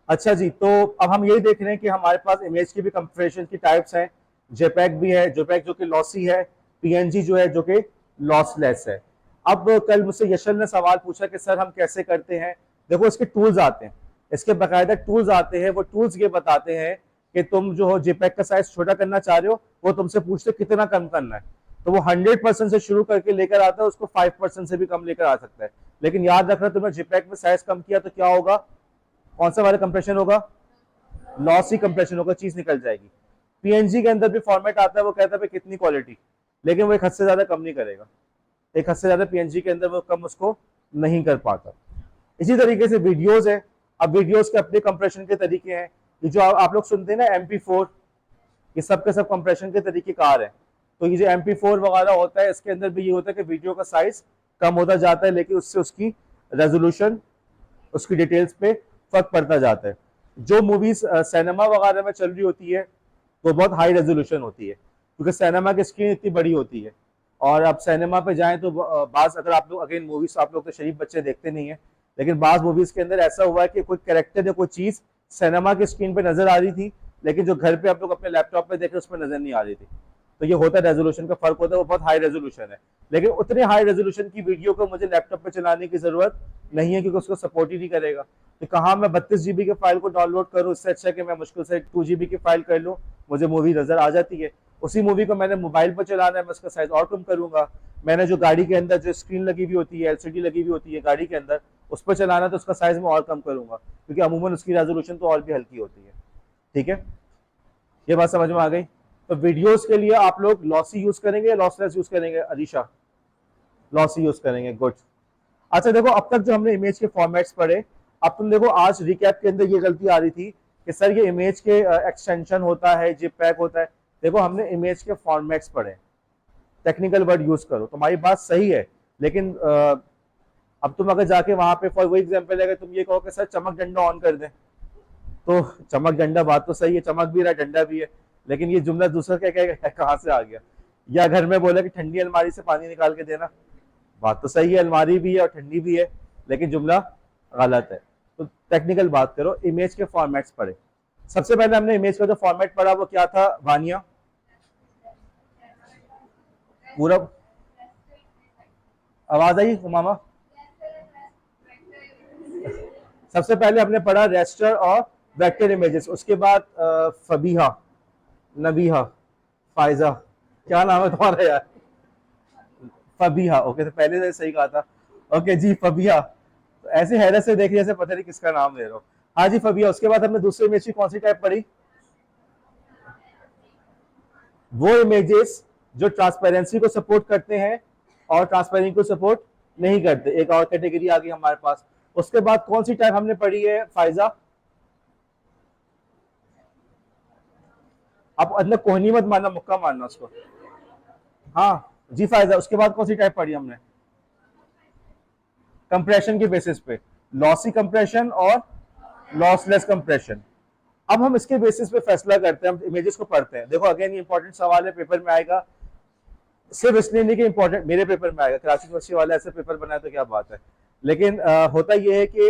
अच्छा जी, तो अब हम यही देख रहे हैं कि हमारे पास इमेज की भी कंप्रेशन की टाइप्स हैं। जेपैग भी है, जेपैग जो कि लॉसी है, पीएनजी जो है जो कि लॉसलेस है। अब कल मुझसे यशल ने सवाल पूछा कि सर हम कैसे करते हैं। देखो इसके टूल्स आते हैं, इसके बाकायदा टूल्स आते हैं। वो टूल्स ये बताते हैं कि तुम जो हो जेपैग का साइज छोटा करना चाह रहे हो, वो तुमसे पूछते कितना कम करना है। तो वो 100% से शुरू करके लेकर आता है, उसको 5% से भी कम लेकर आ सकता है। लेकिन याद रखना, तुमने जेपैग में साइज कम किया तो क्या होगा? कौन सा वाला कंप्रेशन होगा? लॉसी कंप्रेशन होगा, चीज निकल जाएगी। पीएनजी के अंदर भी फॉर्मेट आता है, वो कहता है कितनी क्वालिटी, लेकिन वो एक हद से ज्यादा कम नहीं करेगा। एक हद से ज्यादा पीएनजी के अंदर वो कम उसको नहीं कर पाता। इसी तरीके से वीडियोस है। अब वीडियोस के अपने कंप्रेशन के तरीके हैं। ये जो आप लोग सुनते हैं ना MP4, ये सब के सब कंप्रेशन के तरीके कार है। तो ये जो MP4 वगैरह होता है, इसके अंदर भी ये होता है कि वीडियो का साइज कम होता जाता है, लेकिन उससे उसकी रेजोल्यूशन, उसकी डिटेल्स पे फर्क पड़ता जाता है। जो मूवीज सिनेमा वगैरह में चल रही होती है वो बहुत हाई रेजोल्यूशन होती है, क्योंकि सिनेमा की स्क्रीन इतनी बड़ी होती है। और अब सिनेमा पे जाएं तो बाज, अगर आप लोग अगेन मूवीज, आप लोग तो शरीफ बच्चे देखते नहीं है, लेकिन बाज मूवीज के अंदर ऐसा हुआ है कि कोई कैरेक्टर या कोई चीज सिनेमा की स्क्रीन पे नजर आ रही थी, लेकिन जो घर पे आप लोग अपने लैपटॉप पे देख रहे उसमें नजर नहीं आ रही थी। तो ये होता है, रेजोल्यूशन का फर्क होता है, वो बहुत हाई रेजोल्यूशन है। लेकिन उतने हाई रेजोल्यूशन की वीडियो को मुझे लैपटॉप पे चलाने की जरूरत नहीं है, क्योंकि उसको सपोर्ट ही नहीं करेगा। तो कहाँ मैं 32 GB के फाइल को डाउनलोड करूँ, इससे अच्छा कि मैं मुश्किल से 2 GB की फाइल कर लूँ, मुझे मूवी नजर आ जाती है। उसी मूवी को मैंने मोबाइल पर चलाना है, मैं उसका साइज और कम करूंगा। मैंने जो गाड़ी के अंदर जो स्क्रीन लगी हुई होती है, एलसीडी लगी हुई होती है गाड़ी के अंदर, उस पर चलाना तो उसका साइज मैं और कम करूंगा, क्योंकि अमूमन उसकी रेजोल्यूशन तो और भी हल्की होती है। ठीक है, ये बात समझ में आ गई? तो वीडियोस के लिए आप लोग लॉसी यूज करेंगे या लॉसलेस यूज करेंगे? अरीशा, लॉसी यूज करेंगे, गुड। अच्छा देखो, अब तक जो हमने इमेज के फॉर्मेट्स पढ़े, अब तुम देखो आज रिकैप के अंदर ये गलती आ रही थी कि सर ये इमेज के एक्सटेंशन होता है, जिपैग होता है। देखो हमने इमेज के फॉर्मेट्स पढ़े, टेक्निकल वर्ड यूज करो, तुम्हारी बात सही है। लेकिन अब तुम अगर जाके वहां पे फॉर वो एग्जाम्पल है, तुम ये कहो कि सर चमक डंडा ऑन कर दें, तो चमक डंडा बात तो सही है, चमक भी रहा डंडा भी है, लेकिन ये जुमला दूसरा क्या क्या कहाँ से आ गया? या घर में बोला कि ठंडी अलमारी से पानी निकाल के देना, बात तो सही है, अलमारी भी है और ठंडी भी है, लेकिन जुमला गलत है। तो टेक्निकल बात करो, इमेज के फॉर्मेट्स पढ़े। सबसे पहले हमने इमेज का जो फॉर्मेट पढ़ा वो क्या था वानिया? पूरा आवाज आई उमामा? सबसे पहले हमने पढ़ा रेस्टर और वेक्टर इमेजेस, उसके बाद फबीहा, नबीहा, फायजा, क्या नाम है तुम्हारा यार? फबीहा, ओके, तो पहले से सही कहा था। ओके जी, फबीहा। तो ऐसे हैरत से देख जैसे पता नहीं किसका नाम ले रहा हूँ। हाँ जी, फबीहा। उसके बाद हमने दूसरी इमेज की कौन सी टाइप पढ़ी? वो इमेजेस जो ट्रांसपेरेंसी को सपोर्ट करते हैं और ट्रांसपेरेंसी को सपोर्ट नहीं करते, एक और कैटेगरी आ गई हमारे पास। उसके बाद कौन सी टाइप हमने पढ़ी है फायजा? आप अंदर कोहनी मत मानना, मुक्का मारना उसको। हाँ जी फायजा। उसके बाद कौन सी टाइप पढ़ी हमने? कंप्रेशन के बेसिस पे, लॉसी कंप्रेशन और लॉसलेस कंप्रेशन। अब हम इसके बेसिस पे फैसला करते हैं, हम इमेजेस को पढ़ते हैं। देखो अगेन ये इंपॉर्टेंट सवाल है, पेपर में आएगा, सिर्फ इसलिए नहीं कि इंपॉर्टेंट मेरे पेपर में आएगा, कराची यूनिवर्सिटी वाले ऐसे पेपर बनाए तो क्या बात है। लेकिन होता ये है कि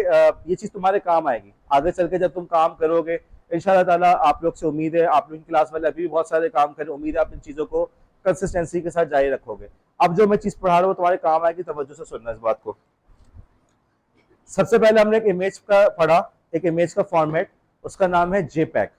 ये चीज तुम्हारे काम आएगी आगे चल के, जब तुम काम करोगे इंशाल्लाह ताला। आप लोग से उम्मीद है, आप लोग की क्लास वाले अभी भी बहुत सारे काम करें, उम्मीद है आप इन चीजों को कंसिस्टेंसी के साथ जारी रखोगे। अब जो मैं चीज पढ़ा रहा हूँ तुम्हारे काम आएगी, तवज्जो से सुनना इस बात को। सबसे पहले हमने एक इमेज का पढ़ा, एक इमेज का फॉर्मेट, उसका नाम है जेपैग,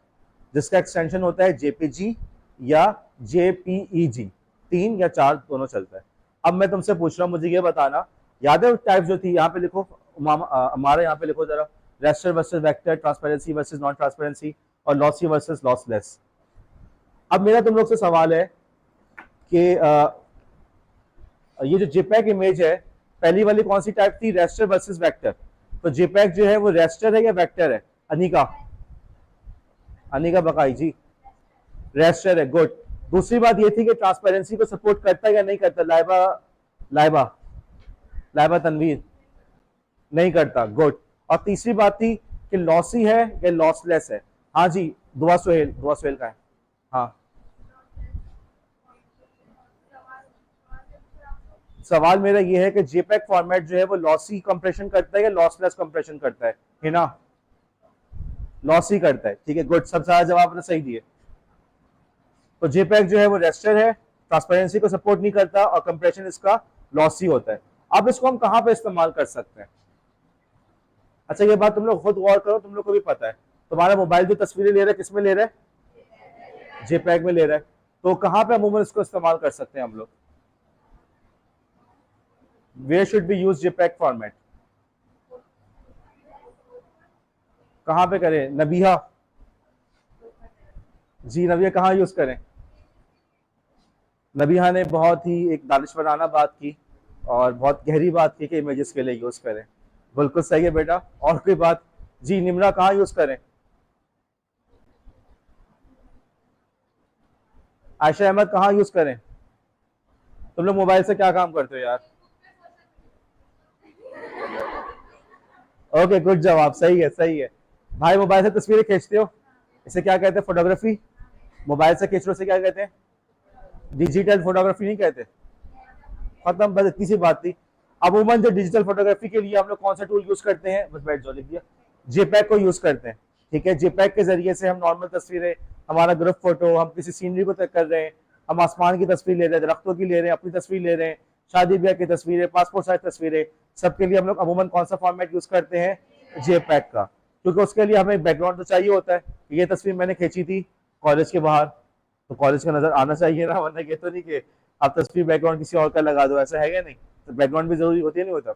जिसका एक्सटेंशन होता है जेपीजी या जेपीईजी, 3 या 4 दोनों चलता है। अब मैं तुमसे पूछ रहा हूँ, मुझे ये बताना, याद है टाइप जो थी, यहाँ पे लिखो हमारे यहाँ पे लिखो जरा, raster versus vector, transparency versus non transparency, और लॉसी वर्सेस लॉसलेस। अब मेरा तुम लोग से सवाल है कि ये जो JPEG इमेज है, पहली वाली कौन सी टाइप थी, रेस्टर वर्सेस वेक्टर। तो JPEG जो है वो रेस्टर है या वेक्टर है? अनिका, अनिका बकाई जी, रेस्टर है, गुड। दूसरी बात ये थी कि ट्रांसपेरेंसी को सपोर्ट करता है या नहीं करता, लाइबा, लाइबा, लाइबा तनवीर, नहीं करता, गुड। और तीसरी बात थी कि लॉसी है या लॉसलेस है। हाँ जी, दुआ सुहेल, दुआ सुहेल का है, हाँ। सवाल मेरा ये है कि JPEG फॉर्मेट जो है वो लॉसी कंप्रेशन करता है या लॉसलेस कंप्रेशन करता है ना? लॉसी करता है, ठीक है, गुड, सब सारा जवाब आपने सही दिए। तो JPEG जो है वो रेस्टर है, ट्रांसपेरेंसी को सपोर्ट नहीं करता, और कंप्रेशन इसका लॉसी होता है। अब इसको हम कहां पे इस्तेमाल कर सकते हैं? अच्छा, ये बात तुम लोग खुद गौर करो, तुम लोग को भी पता है, तुम्हारा मोबाइल जो तस्वीरें ले रहा है किस में ले रहा है? JPEG में ले रहा है। तो कहां पे अमूमन इसको इस्तेमाल कर सकते हैं हम लोग? Where should we use JPEG format? कहां पे करें नबिया जी? नबिया कहाँ यूज करें? नबिया ने बहुत ही एक दानिशवराना बात की और बहुत गहरी बात की कि इमेजेस के लिए यूज करें। बिल्कुल सही है बेटा। और कोई बात जी? निम्रा कहाँ यूज करें? आयशा अहमद कहाँ यूज करें? तुम लोग मोबाइल से क्या काम करते हो यार? ओके, गुड जवाब, सही है, सही है। भाई मोबाइल से तस्वीरें खींचते हो, इसे क्या कहते हैं? फोटोग्राफी। मोबाइल से खींच लो, इसे क्या कहते हैं? डिजिटल फोटोग्राफी नहीं कहते। खत्म, बस इतनी सी बात थी। अमूमन जो डिजिटल फोटोग्राफी के लिए हम लोग कौन सा टूल यूज करते हैं? बस बैठ जाओ, लिख दिया, JPEG को यूज करते हैं, ठीक है। JPEG के जरिए से हम नॉर्मल तस्वीरें, हमारा ग्रुप फोटो, हम किसी सीनरी को कर रहे हैं, हम आसमान की तस्वीर ले रहे हैं, दरख्तों की ले रहे हैं, अपनी तस्वीर ले रहे हैं, शादी ब्याह की तस्वीरें, पासपोर्ट साइज तस्वीरें, सबके लिए हम लोग अमूमन कौन सा फॉर्मेट यूज करते हैं? JPEG का। क्योंकि उसके लिए हमें बैकग्राउंड तो चाहिए होता है। ये तस्वीर मैंने खींची थी कॉलेज के बाहर, तो कॉलेज का नजर आना चाहिए ना, वरना ये तो नहीं कि आप तस्वीर बैकग्राउंड किसी और का लगा दो, ऐसा है क्या? नहीं, तो बैकग्राउंड भी जरूरी होती है, नहीं होता।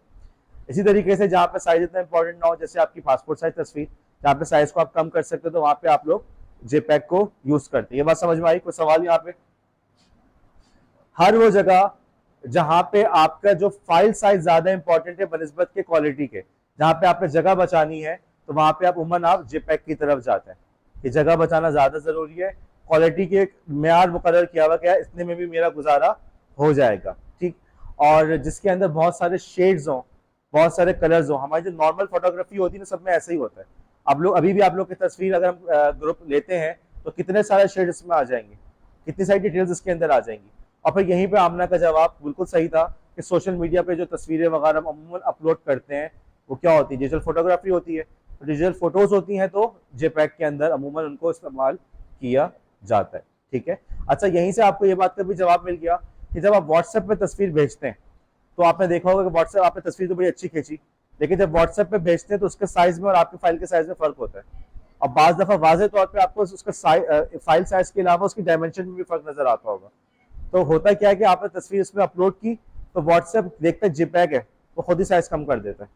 इसी तरीके से जहाँ पे साइज इतना इंपॉर्टेंट ना हो, जैसे आपकी पासपोर्ट साइज तस्वीर, जहाँ पे साइज को आप कम कर सकते हो, तो वहां पे आप लोग JPEG को यूज करते हैं। ये बात समझ में आई? कोई सवाल यहाँ पे? हर वो जगह जहां पे आपका जो फाइल साइज ज्यादा इंपॉर्टेंट है बनिस्बत के क्वालिटी के, जहां पे आपने जगह बचानी है, तो वहां पे आप उमन आप JPEG की तरफ जाते हैं कि जगह बचाना ज्यादा जरूरी है। क्वालिटी के एक म्यार मुकर्रर किया हुआ क्या है, इतने में भी मेरा गुजारा हो जाएगा, ठीक। और जिसके अंदर बहुत सारे शेड्स हों, बहुत सारे कलर्स हों। हमारी जो नॉर्मल फोटोग्राफी होती है ना, सब में ऐसा ही होता है। आप लोग अभी भी आप लोग की तस्वीर अगर हम ग्रुप लेते हैं, तो कितने सारे शेड इसमें आ जाएंगे, कितनी सारी डिटेल्स इसके अंदर आ जाएंगी। और फिर यहीं पे आमना का जवाब बिल्कुल सही था कि सोशल मीडिया पे जो तस्वीरें वगैरह हम अमूमन अपलोड करते हैं, वो क्या होती है? डिजिटल फोटोग्राफी होती है। तो डिजिटल फोटोज होती हैं, तो JPEG के अंदर अमूमन उनको इस्तेमाल किया जाता है, ठीक है। अच्छा, यहीं से आपको ये बात का भी जवाब मिल गया कि जब आप व्हाट्सएप पे तस्वीर भेजते हैं, तो आपने देखा होगा कि व्हाट्सएप, आपने तस्वीर तो बड़ी अच्छी खींची, लेकिन जब व्हाट्सएप पे भेजते हैं तो उसके साइज में और आपके फाइल के साइज में फर्क होता है। और बाज दफा वाजे तौर पर आपको उसका फाइल साइज के अलावा उसकी डायमेंशन में भी फर्क नजर आता होगा। तो होता क्या है कि आपने तस्वीर इसमें अपलोड की, तो व्हाट्सएप देखता है JPEG है, वो खुद ही साइज कम कर देता है।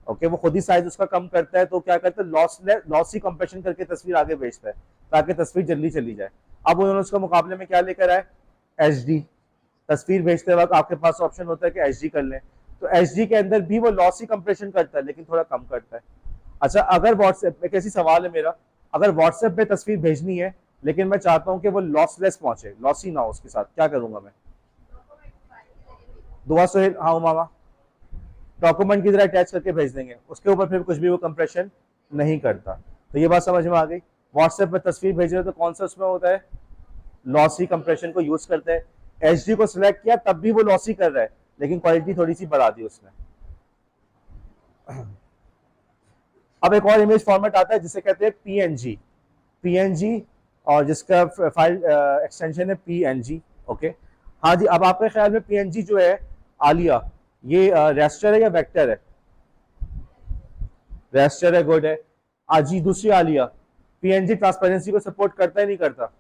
ओके, वो खुद ही साइज उसका कम करता है। तो क्या करता है, लॉसी कंप्रेशन करके तस्वीर आगे भेजता है, ताकि तस्वीर जल्दी चली जाए। अब उन्होंने उसका मुकाबले में क्या लेकर आए? HD। तस्वीर भेजते वक्त आपके पास ऑप्शन होता है कि HD कर लें, तो HD के अंदर भी वो लॉसी कंप्रेशन करता है, लेकिन थोड़ा कम करता है। अच्छा, अगर व्हाट्सएप में, कैसी सवाल है मेरा, अगर व्हाट्सएप पे तस्वीर भेजनी है, लेकिन मैं चाहता हूं कि वो लॉसलेस पहुंचे, लॉसी ना हो उसके साथ, क्या करूंगा मैं? दुआ सोहेल, हाँ मामा, डॉक्यूमेंट की तरह अटैच करके भेज देंगे, उसके ऊपर फिर कुछ भी वो कंप्रेशन नहीं करता। तो ये बात समझ में आ गई। व्हाट्सएप पे तस्वीर भेज रहे हो तो कौन सा उसमें होता है? लॉसी कंप्रेशन को यूज करते हैं। HD को सिलेक्ट किया तब भी वो लॉसी कर रहा है, लेकिन क्वालिटी थोड़ी सी बढ़ा दी उसने। अब एक और इमेज फॉर्मेट आता है जिसे कहते हैं PNG, और जिसका फाइल एक्सटेंशन है PNG। ओके, हाँ जी। अब आपके ख्याल में PNG जो है आलिया, ये रेस्टर है या वेक्टर है? रेस्टर है, गुड है। आज ही दूसरी आलिया, PNG ट्रांसपेरेंसी को सपोर्ट करता है नहीं करता?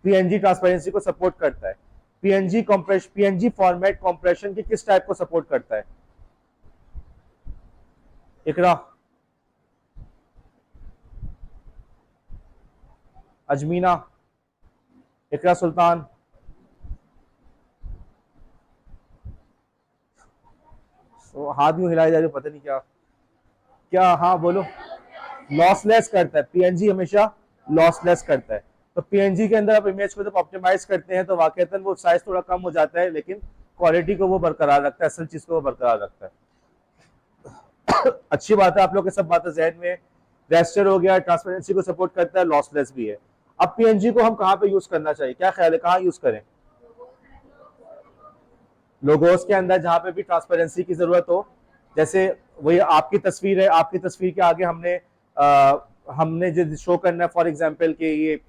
PNG ट्रांसपेरेंसी को सपोर्ट करता है। PNG compression, PNG format compression के किस टाइप को सपोर्ट करता है? इकरा, अजमीना, इकरा सुल्तान, तो हाथ यूं हिलाए जा रहे, पता नहीं क्या क्या। हाँ बोलो। लॉसलेस करता है, पीएनजी हमेशा लॉसलेस करता है। तो पीएनजी के अंदर आप इमेज को जब ऑप्टिमाइज करते हैं तो वाकईतन वो साइज थोड़ा कम हो जाता है, लेकिन क्वालिटी को वो बरकरार रखता है, असल चीज को वो बरकरार रखता है। अच्छी बात है, आप लोग के सब बातें जहन में। रेस्टर हो गया, ट्रांसपेरेंसी को सपोर्ट करता है, लॉसलेस भी है। अब पीएनजी को हम कहाँ पे यूज करना चाहिए, क्या ख्याल है, कहाँ यूज करें? लोगोस के अंदर, जहां पे भी ट्रांसपेरेंसी की जरूरत हो। जैसे वही आपकी तस्वीर है, आपकी तस्वीर के आगे हमने जो शो करना है, फॉर एग्जांपल कि ये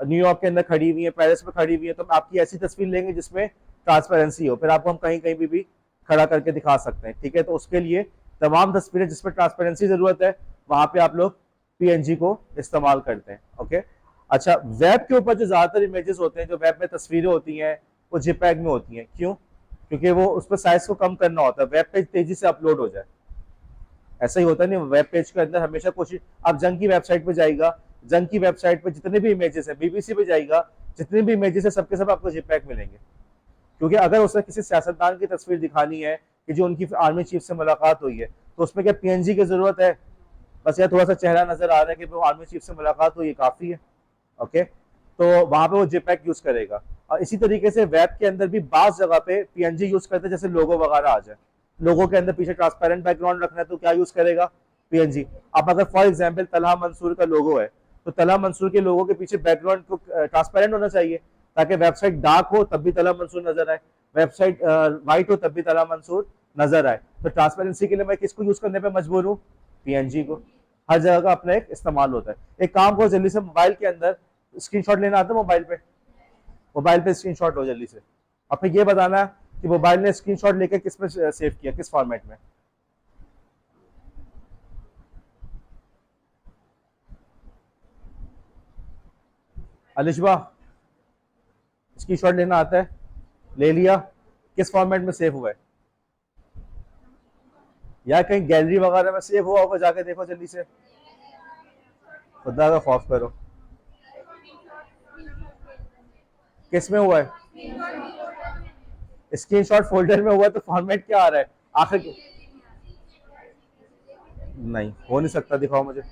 न्यूयॉर्क के अंदर खड़ी हुई है, पेरिस में खड़ी हुई है, तो हम आपकी ऐसी तस्वीर लेंगे जिसमें ट्रांसपेरेंसी हो, फिर आपको हम कहीं कहीं भी खड़ा करके दिखा सकते हैं। ठीक है, तो उसके लिए तमाम तस्वीरें जिसमें ट्रांसपेरेंसी जरूरत है, वहां पे आप लोग पीएनजी को इस्तेमाल करते हैं। ओके, अच्छा, वेब के ऊपर जो ज्यादातर इमेजेस होते हैं, जो वेब में तस्वीरें होती हैं, वो जिपैग में होती हैं। क्यों? क्योंकि वो उस पर साइज को कम करना होता है, वेब पेज तेजी से अपलोड हो जाए। ऐसा ही होता नहीं, वेब पेज के अंदर हमेशा कोशिश, आप जंग की वेबसाइट पे जाएगा, जंग की वेबसाइट पे जितने भी इमेजेस है, बीबीसी पे जाएगा, जितने भी इमेजेस है सबके सब आपको जिपैग मिलेंगे। क्योंकि अगर उसे किसी सियासतदान की तस्वीर दिखानी है कि जो उनकी आर्मी चीफ से मुलाकात हुई है, तो उसमें क्या पीएनजी की जरूरत है? बस यार थोड़ा सा चेहरा नजर आ रहा है कि वो आर्मी चीफ से मुलाकात हुई, काफी है। ओके, तो वहां पे वो जिपैग यूज करेगा। और इसी तरीके से वेब के अंदर भी बास जगह पे पीएनजी यूज करते हैं, जैसे लोगो वगैरह आ जाए, लोगों के अंदर पीछे ट्रांसपेरेंट बैकग्राउंड रखना है, तो क्या यूज करेगा? पीएनजी। अब अगर फॉर एग्जांपल तलहा मंसूर का लोगो है, तो तलहा मंसूर के लोगों के पीछे बैकग्राउंड को ट्रांसपेरेंट होना चाहिए, ताकि वेबसाइट डार्क हो तब भी तलहा मंसूर नजर आए, वेबसाइट व्हाइट हो तब भी तलहा मंसूर नजर आए। तो ट्रांसपेरेंसी के लिए मैं किसको यूज करने पर मजबूर हूँ? पीएनजी को। हर जगह का अपना एक इस्तेमाल होता है। एक काम करो, जल्दी से मोबाइल के अंदर स्क्रीनशॉट लेना आता है, मोबाइल पे स्क्रीनशॉट लो जल्दी से। अब फिर ये बताना है कि मोबाइल ने स्क्रीनशॉट लेके किस में सेव किया, किस फॉर्मेट में। अलिशबा, स्क्रीनशॉट लेना आता है? ले लिया, किस फॉर्मेट में सेव हुआ है? या कहीं गैलरी वगैरह में सेव हुआ होगा, जाके देखो जल्दी से, खुदा का खौफ करो। किस में हुआ है? स्क्रीनशॉट फोल्डर में हुआ, तो फॉर्मेट क्या आ रहा है आखिर? नहीं हो नहीं सकता, दिखाओ मुझे।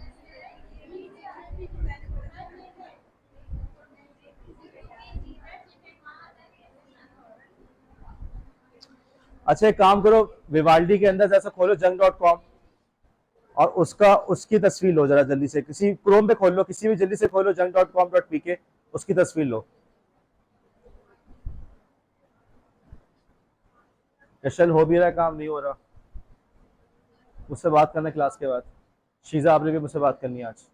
अच्छा, एक काम करो, विवाल्डी के अंदर जैसा खोलो junk.com, और उसकी तस्वीर लो जरा जल्दी से, किसी क्रोम पे खोल लो, किसी भी जल्दी से खोलो junk.com.pk, उसकी तस्वीर लो। चल हो भी रहा है काम, नहीं हो रहा? मुझसे बात करना क्लास के बाद। शीजा, आपने भी मुझसे बात करनी है आज।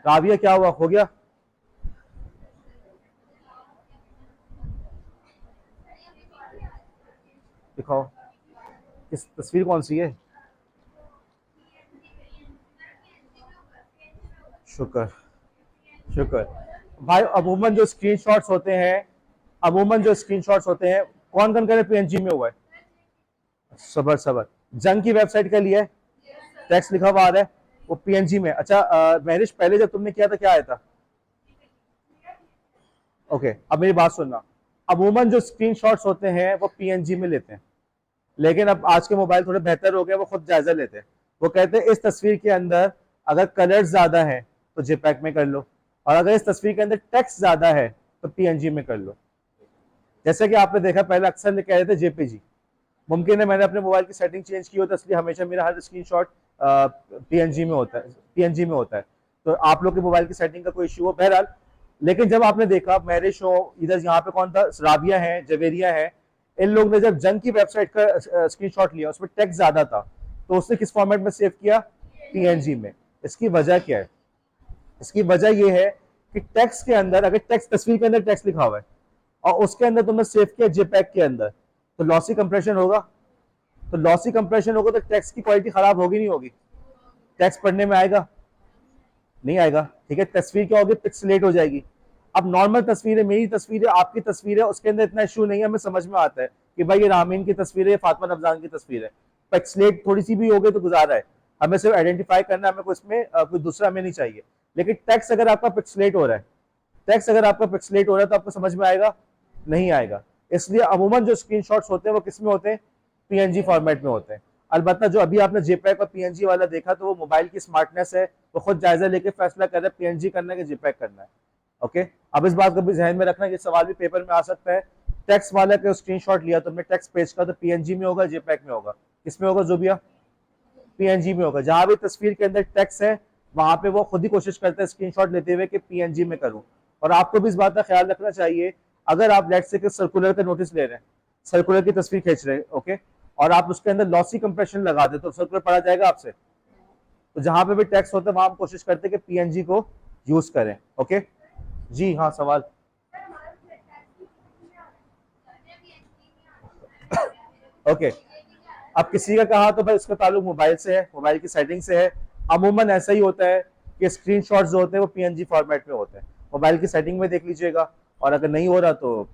राबिया, क्या हुआ, हो गया? दिखाओ, किस तस्वीर कौन सी है? शुक्र, शुक्र भाई। अमूमन जो स्क्रीनशॉट्स होते हैं, कौन कौन करे पीएनजी में हुआ है? सबर सबर, जंग की वेबसाइट का लिया है, टेक्स्ट लिखा हुआ आ रहा है, वो पीएनजी में। अच्छा महरिश, पहले जब तुमने किया था क्या आया था? ओके, अब मेरी बात सुनना। अमूमन जो स्क्रीनशॉट्स होते हैं वो पीएनजी में लेते हैं, लेकिन अब आज के मोबाइल थोड़े बेहतर हो गए, वो खुद जायजा लेते हैं। वो कहते हैं इस तस्वीर के अंदर अगर कलर ज्यादा है तो जेपैक में कर लो, और अगर इस तस्वीर के अंदर टेक्स्ट ज्यादा है तो पीएनजी में कर लो। जैसे कि आपने देखा, पहले अक्सर कह रहे थे जेपीजी। मुमकिन है मैंने अपने मोबाइल की सेटिंग चेंज की हो, तो इसलिए हमेशा मेरा हर स्क्रीनशॉट पीएनजी में होता है। तो आप लोग के मोबाइल की सेटिंग का कोई इश्यू हो, बहरहाल। लेकिन जब आपने देखा मैरिश हो, इधर यहाँ पे कौन था, राबिया है, जवेरिया है, इन लोग ने जब जंग की वेबसाइट का स्क्रीनशॉट लिया, उसमें टेक्स्ट ज्यादा था, तो उसने किस फॉर्मेट में सेव किया? पीएनजी में। इसकी वजह क्या है? इसकी वजह यह है कि टेक्स्ट के अंदर, अगर टेक्स्ट, तस्वीर के अंदर टेक्स्ट लिखा हुआ है और उसके अंदर तुमने सेव किया जेपैक के अंदर, तो लॉसी कंप्रेशन होगा। तो लॉसी कंप्रेशन होगा तो टेक्स्ट की क्वालिटी खराब होगी, नहीं होगी? टेक्स्ट पढ़ने में आएगा? नहीं आएगा। ठीक है, तस्वीर क्या होगी? पिक्सलेट हो जाएगी। अब नॉर्मल तस्वीर है, मेरी तस्वीर है, आपकी तस्वीर है, उसके अंदर इतना इशू नहीं है, हमें समझ में आता है कि भाई ये रामीन की तस्वीर है, फातिमा रमजान की तस्वीर है। पिक्सलेट थोड़ी सी भी हो गई तो गुजारा है, हमें सिर्फ आइडेंटिफाई करना है, हमें कोई इसमें कोई दूसरा हमें नहीं चाहिए। लेकिन टेक्स्ट अगर आपका पिक्सलेट हो रहा है, टेक्स्ट अगर आपका पिक्सलेट हो रहा है तो आपको समझ में आएगा नहीं आएगा। इसलिए अमूमन जो स्क्रीनशॉट्स होते हैं वो किस में होते हैं, पीएनजी फॉर्मेट में होते हैं। अलबत्ता जो अभी आपने जेपैक और पीएनजी वाला देखा तो वो मोबाइल की स्मार्टनेस है, वो खुद जायजा लेके फैसला कर रहा है पीएनजी करना है कि जेपैक करना है। ओके, अब इस बात को भी जहन में रखना, ये सवाल भी पेपर में आ सकता है। टेक्स्ट वाला का स्क्रीनशॉट लिया तो हमने टेक्स्ट पेज का, तो पीएनजी में होगा, जेपैक में होगा, किसमें होगा जोबिया, पीएनजी में होगा। जहां भी तस्वीर के अंदर टेक्स्ट है वहां पे वो खुद ही कोशिश करते हैं स्क्रीनशॉट लेते हुए कि पीएनजी में करूं। और आपको भी इस बात का ख्याल रखना चाहिए, अगर आप लेट्स से सर्कुलर का नोटिस ले रहे हैं, सर्कुलर की तस्वीर खींच रहे हैं, ओके, और आप उसके अंदर लॉसी कंप्रेशन लगा दे तो सर्कुलर पढ़ा जाएगा आपसे। तो जहां पे भी टेक्स्ट होता है वहां हम कोशिश करते हैं कि पीएनजी को यूज करें। ओके जी, हाँ सवाल। ओके, अब किसी का कहा तो भाई उसका ताल्लुक मोबाइल से है, मोबाइल की सेटिंग से है। अमूमन ऐसा ही होता है कि स्क्रीनशॉट्स जो होते हैं वो पीएनजी फॉर्मेट में होते हैं। मोबाइल की सेटिंग में देख लीजिएगा, और अगर नहीं हो रहा तो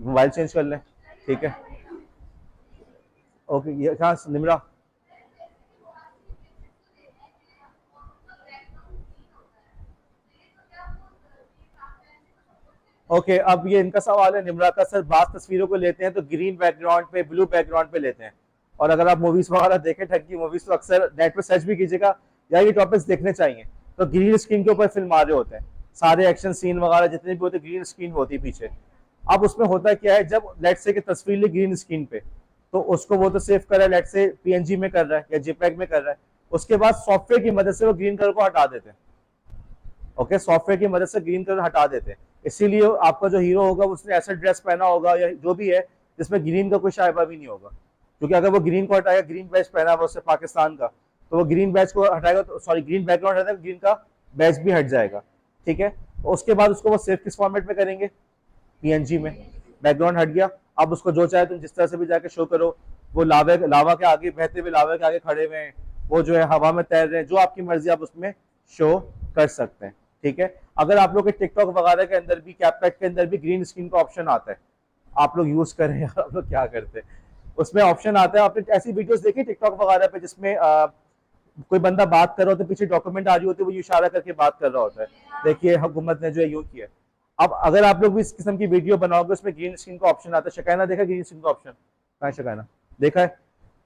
मोबाइल चेंज कर लें, ठीक है। ओके, ये कहाँ निमरा, ओके, अब ये इनका सवाल है निमरा का, सर बात तस्वीरों को लेते हैं तो ग्रीन बैकग्राउंड पे, ब्लू बैकग्राउंड पे लेते हैं, और अगर आप मूवीज वगैरह देखें, ढंग की मूवीज, तो अक्सर नेट पे सर्च भी कीजिएगा या ये टॉपिक्स देखने चाहिए, तो ग्रीन स्क्रीन के ऊपर फिल्म आ रहे होते हैं, सारे एक्शन सीन वगैरह जितने भी होते हैं ग्रीन स्क्रीन होती है पीछे। अब उसमें होता क्या है, जब लेट से कि तस्वीर ली ग्रीन स्क्रीन पे, तो उसको वो तो सेव कर रहा है, लेट से पीएनजी में कर रहा है या जेपैग में कर रहा है, उसके बाद सॉफ्टवेयर की मदद से वो ग्रीन कलर को हटा देते हैं। ओके, सॉफ्टवेयर की मदद से ग्रीन कलर हटा देते हैं। इसीलिए आपका जो हीरो होगा उसने ऐसा ड्रेस पहना होगा या जो भी है जिसमें ग्रीन का कोई शायबा भी नहीं होगा, क्योंकि अगर वो ग्रीन को हटाएगा, ग्रीन बैच पहना हुआ उससे पाकिस्तान का, तो वो ग्रीन बैच को हटाएगा तो सॉरी ग्रीन बैकग्राउंड हटाएगा, ग्रीन का बैच भी हट जाएगा, ठीक है। उसके बाद उसको वो सेव किस फॉर्मेट में करेंगे, पीएनजी में। बैकग्राउंड हट गया, अब उसको जो चाहे तुम जिस तरह से भी जाके शो करो, वो लावा के आगे, बहते हुए लावा के आगे खड़े हुए हैं, वो जो है हवा में तैर रहे हैं, जो आपकी मर्जी आप उसमें शो कर सकते हैं, ठीक है। अगर आप लोग के टिकटॉक वगैरह के अंदर भी, कैपकट के अंदर भी ग्रीन स्क्रीन का ऑप्शन आता है, आप लोग यूज करें यार, आप लोग क्या करते हैं, उसमें ऑप्शन आता है। आपने ऐसी वीडियोस देखी टिकटॉक वगैरह पे जिसमें कोई बंदा बात कर रहा होता है, पीछे डॉक्यूमेंट आ रही होती है, वो इशारा करके बात कर रहा होता है, देखिए हुकूमत ने जो है यूं किया। अब अगर आप लोग भी इस किस्म की वीडियो बनाओगे, उसमें ग्रीन स्क्रीन का ऑप्शन आता है, शकायना देखा ग्रीन स्क्रीन का ऑप्शन, कहाँ शकायना देखा है,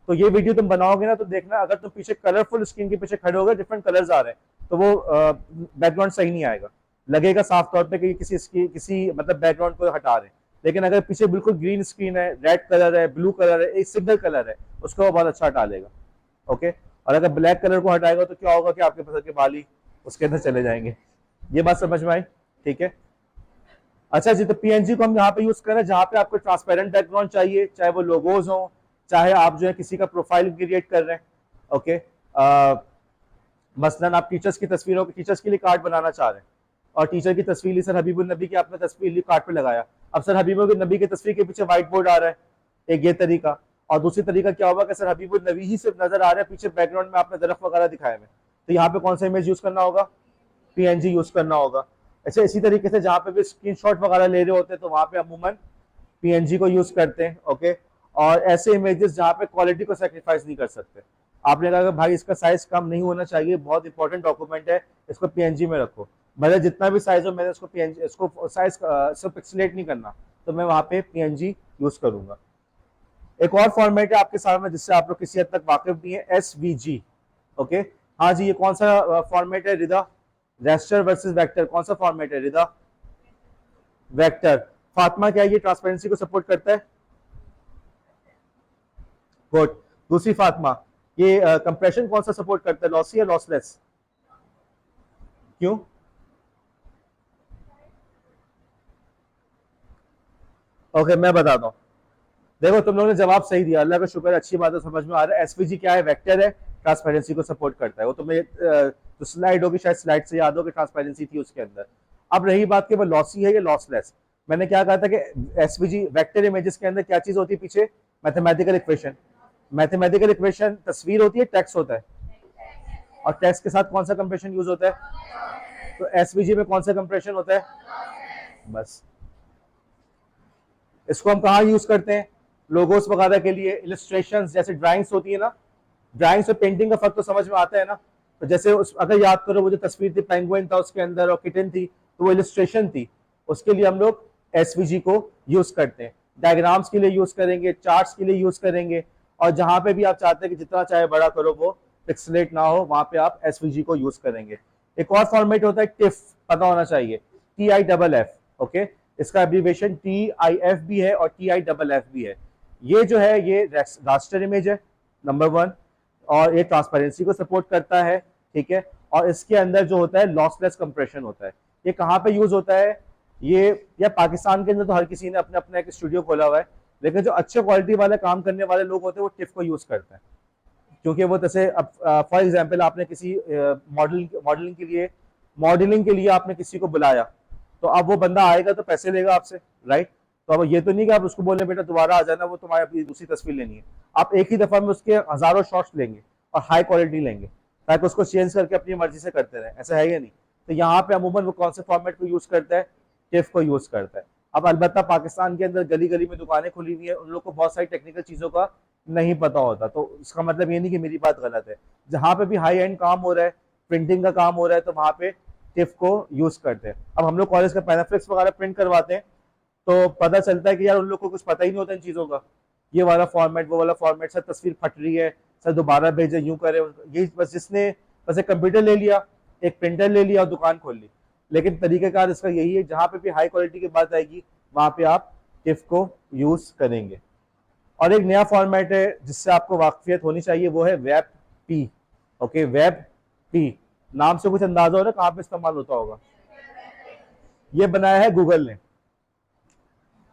तो ये वीडियो तुम बनाओगे ना तो देखना, अगर तुम पीछे कलरफुल स्क्रीन के पीछे खड़े होगे, डिफरेंट कलर्स आ रहे हैं, तो वो बैकग्राउंड सही नहीं आएगा, लगेगा साफ तौर पे कि किसी मतलब बैकग्राउंड को हटा रहे हैं। लेकिन अगर पीछे बिल्कुल ग्रीन स्क्रीन है, रेड कलर है, ब्लू कलर है, एक सिंगल कलर है, उसको वो बहुत अच्छा हटा लेगा। ओके, और अगर ब्लैक कलर को हटाएगा तो क्या होगा कि आपके पसंद के बाल ही उसके अंदर चले जाएंगे। ये बात समझ में आई, ठीक है। अच्छा जी, तो पीएनजी को हम यहाँ पे यूज करें जहाँ पे आपको ट्रांसपेरेंट बैकग्राउंड चाहिए, चाहे वो लोगोज हो, चाहे आप जो है किसी का प्रोफाइल क्रिएट कर रहे हैं। ओके, मसलन आप टीचर्स की तस्वीरों, टीचर्स के लिए कार्ड बनाना चाह रहे हैं, और टीचर की तस्वीर ली, सर हबीबुल नबी की आपने तस्वीर ली, कार्ड पे लगाया, अब सर हबीबुल नबी की तस्वीर के पीछे व्हाइट बोर्ड आ रहा है, एक ये तरीका। और दूसरी तरीका क्या होगा कि सर हबीबुल नबी ही सिर्फ नजर आ रहा है, पीछे बैकग्राउंड में आपने दरख्त वगैरह दिखाए हुए, तो यहाँ पे कौन सा इमेज यूज करना होगा, पीएनजी यूज करना होगा। अच्छा, इसी तरीके से जहाँ पे भी स्क्रीनशॉट वगैरह ले रहे होते हैं तो वहाँ पे अमूमन पीएनजी को यूज करते हैं। ओके, और ऐसे इमेजेस जहाँ पे क्वालिटी को सेक्रीफाइस नहीं कर सकते, आपने कहा कि भाई इसका साइज कम नहीं होना चाहिए, बहुत इंपॉर्टेंट डॉक्यूमेंट है, इसको पीएनजी में रखो, भले जितना भी साइज हो, मैंने इसको पीएनजी, इसको साइज पिक्सेलेट नहीं करना, तो मैं वहाँ पे पीएनजी यूज करूंगा। एक और फॉर्मेट है आपके सामने जिससे आप लोग किसी हद तक वाकिफ भी है, एसवीजी। ओके, हाँ जी, ये कौन सा फॉर्मेट है रिदा, रेस्टर वर्सेस वेक्टर, कौन सा फॉर्मेट है रिदा, वेक्टर। फातिमा, क्या ये ट्रांसपेरेंसी को सपोर्ट करता है, गुड। दूसरी फातिमा, ये कंप्रेशन कौन सा सपोर्ट करता है, लॉसी या लॉसलेस, क्यों, ओके मैं बताता हूँ। देखो तुम लोगों ने जवाब सही दिया, अल्लाह का शुक्र, अच्छी बात है, समझ में आ रहा है। एसवीजी क्या है, वेक्टर है, ट्रांसपेरेंसी को सपोर्ट करता है। वो तुम्हें जो स्लाइड होगी, शायद स्लाइड से याद हो कि ट्रांसपेरेंसी थी उसके अंदर। अब रही बात कि वो लॉसी है या लॉसलेस, मैंने क्या कहा था कि एसवीजी वेक्टर इमेजेस के अंदर क्या चीज होती है, पीछे मैथमेटिकल इक्वेशन, मैथमेटिकल इक्वेशन तस्वीर होती है, टेक्स्ट होता है, और टेक्स्ट के साथ कौन सा कंप्रेशन यूज होता है, तो एसवीजी में कौन सा कंप्रेशन होता है, बस इसको हम कहाँ यूज करते हैं, लोगोस वगैरह के लिए, इलस्ट्रेशन जैसे ड्राइंग्स होती है ना, ड्राइंग्स और पेंटिंग का फर्क तो समझ में आता है ना। तो जैसे अगर याद करो वो जो तस्वीर थी, पेंगुइन था उसके अंदर और किटन थी, तो वो इलस्ट्रेशन थी, उसके लिए हम लोग एसवीजी को यूज करते हैं। डायग्राम्स के लिए यूज करेंगे, चार्ट्स के लिए यूज करेंगे, और जहां पे भी आप चाहते हैं कि जितना चाहे बड़ा करो वो पिक्सलेट ना हो, वहां पे आप एसवीजी को यूज करेंगे। एक और फॉर्मेट होता है टिफ, पता होना चाहिए, TIFF। ओके, इसका एब्रीवेशन TIF भी है और TIFF भी है। ये जो है ये रास्टर इमेज है नंबर 1, और ये ट्रांसपेरेंसी को सपोर्ट करता है, ठीक है। और इसके अंदर जो होता है लॉसलेस कंप्रेशन होता है। ये कहाँ पे यूज होता है, ये या पाकिस्तान के अंदर तो हर किसी ने अपने अपना एक स्टूडियो खोला हुआ है, लेकिन जो अच्छे क्वालिटी वाले काम करने वाले लोग होते हैं वो टिफ को यूज करते हैं, क्योंकि वो जैसे अब फॉर एग्जांपल आपने किसी मॉडलिंग के लिए आपने किसी को बुलाया, तो अब वो बंदा आएगा तो पैसे लेगा आपसे, राइट। तो अब ये तो नहीं कि आप उसको बोले बेटा दोबारा आ जाना, वो तुम्हारी अपनी दूसरी तस्वीर लेनी है। आप एक ही दफा में उसके हजारों शॉट्स लेंगे और हाई क्वालिटी लेंगे, ताकि उसको चेंज करके अपनी मर्जी से करते रहे, ऐसा है या नहीं। तो यहाँ पे अमूमन वो कौन से फॉर्मेट को यूज करता है, टिफ को यूज करता है। अब अलबत्ता पाकिस्तान के अंदर गली गली में दुकानें खुली हुई है, उन लोग को बहुत सारी टेक्निकल चीजों का नहीं पता होता, तो इसका मतलब ये नहीं कि मेरी बात गलत है। जहां पे भी हाई एंड काम हो रहा है, प्रिंटिंग का काम हो रहा है, तो वहां पे टिफ को यूज करते हैं। अब हम लोग कॉलेज का पैनाफ्लेक्स वगैरह प्रिंट करवाते हैं, तो पता चलता है कि यार उन लोग को कुछ पता ही नहीं होता इन चीजों का, ये वाला फॉर्मेट वो वाला फॉर्मेट, सर तस्वीर फट रही है, सर दोबारा भेजे, यूं करे, ये बस जिसने बस एक कंप्यूटर ले लिया, एक प्रिंटर ले लिया और दुकान खोल ली। लेकिन तरीकेकार इसका यही है, जहां पे भी हाई क्वालिटी की बात आएगी वहां पे आप टिफ को यूज करेंगे। और एक नया फॉर्मेट है जिससे आपको वाकफियत होनी चाहिए, वो है web P. Okay, web P नाम से कुछ अंदाजा हो रहा है कहाँ पे इस्तेमाल होता होगा। ये बनाया है गूगल ने।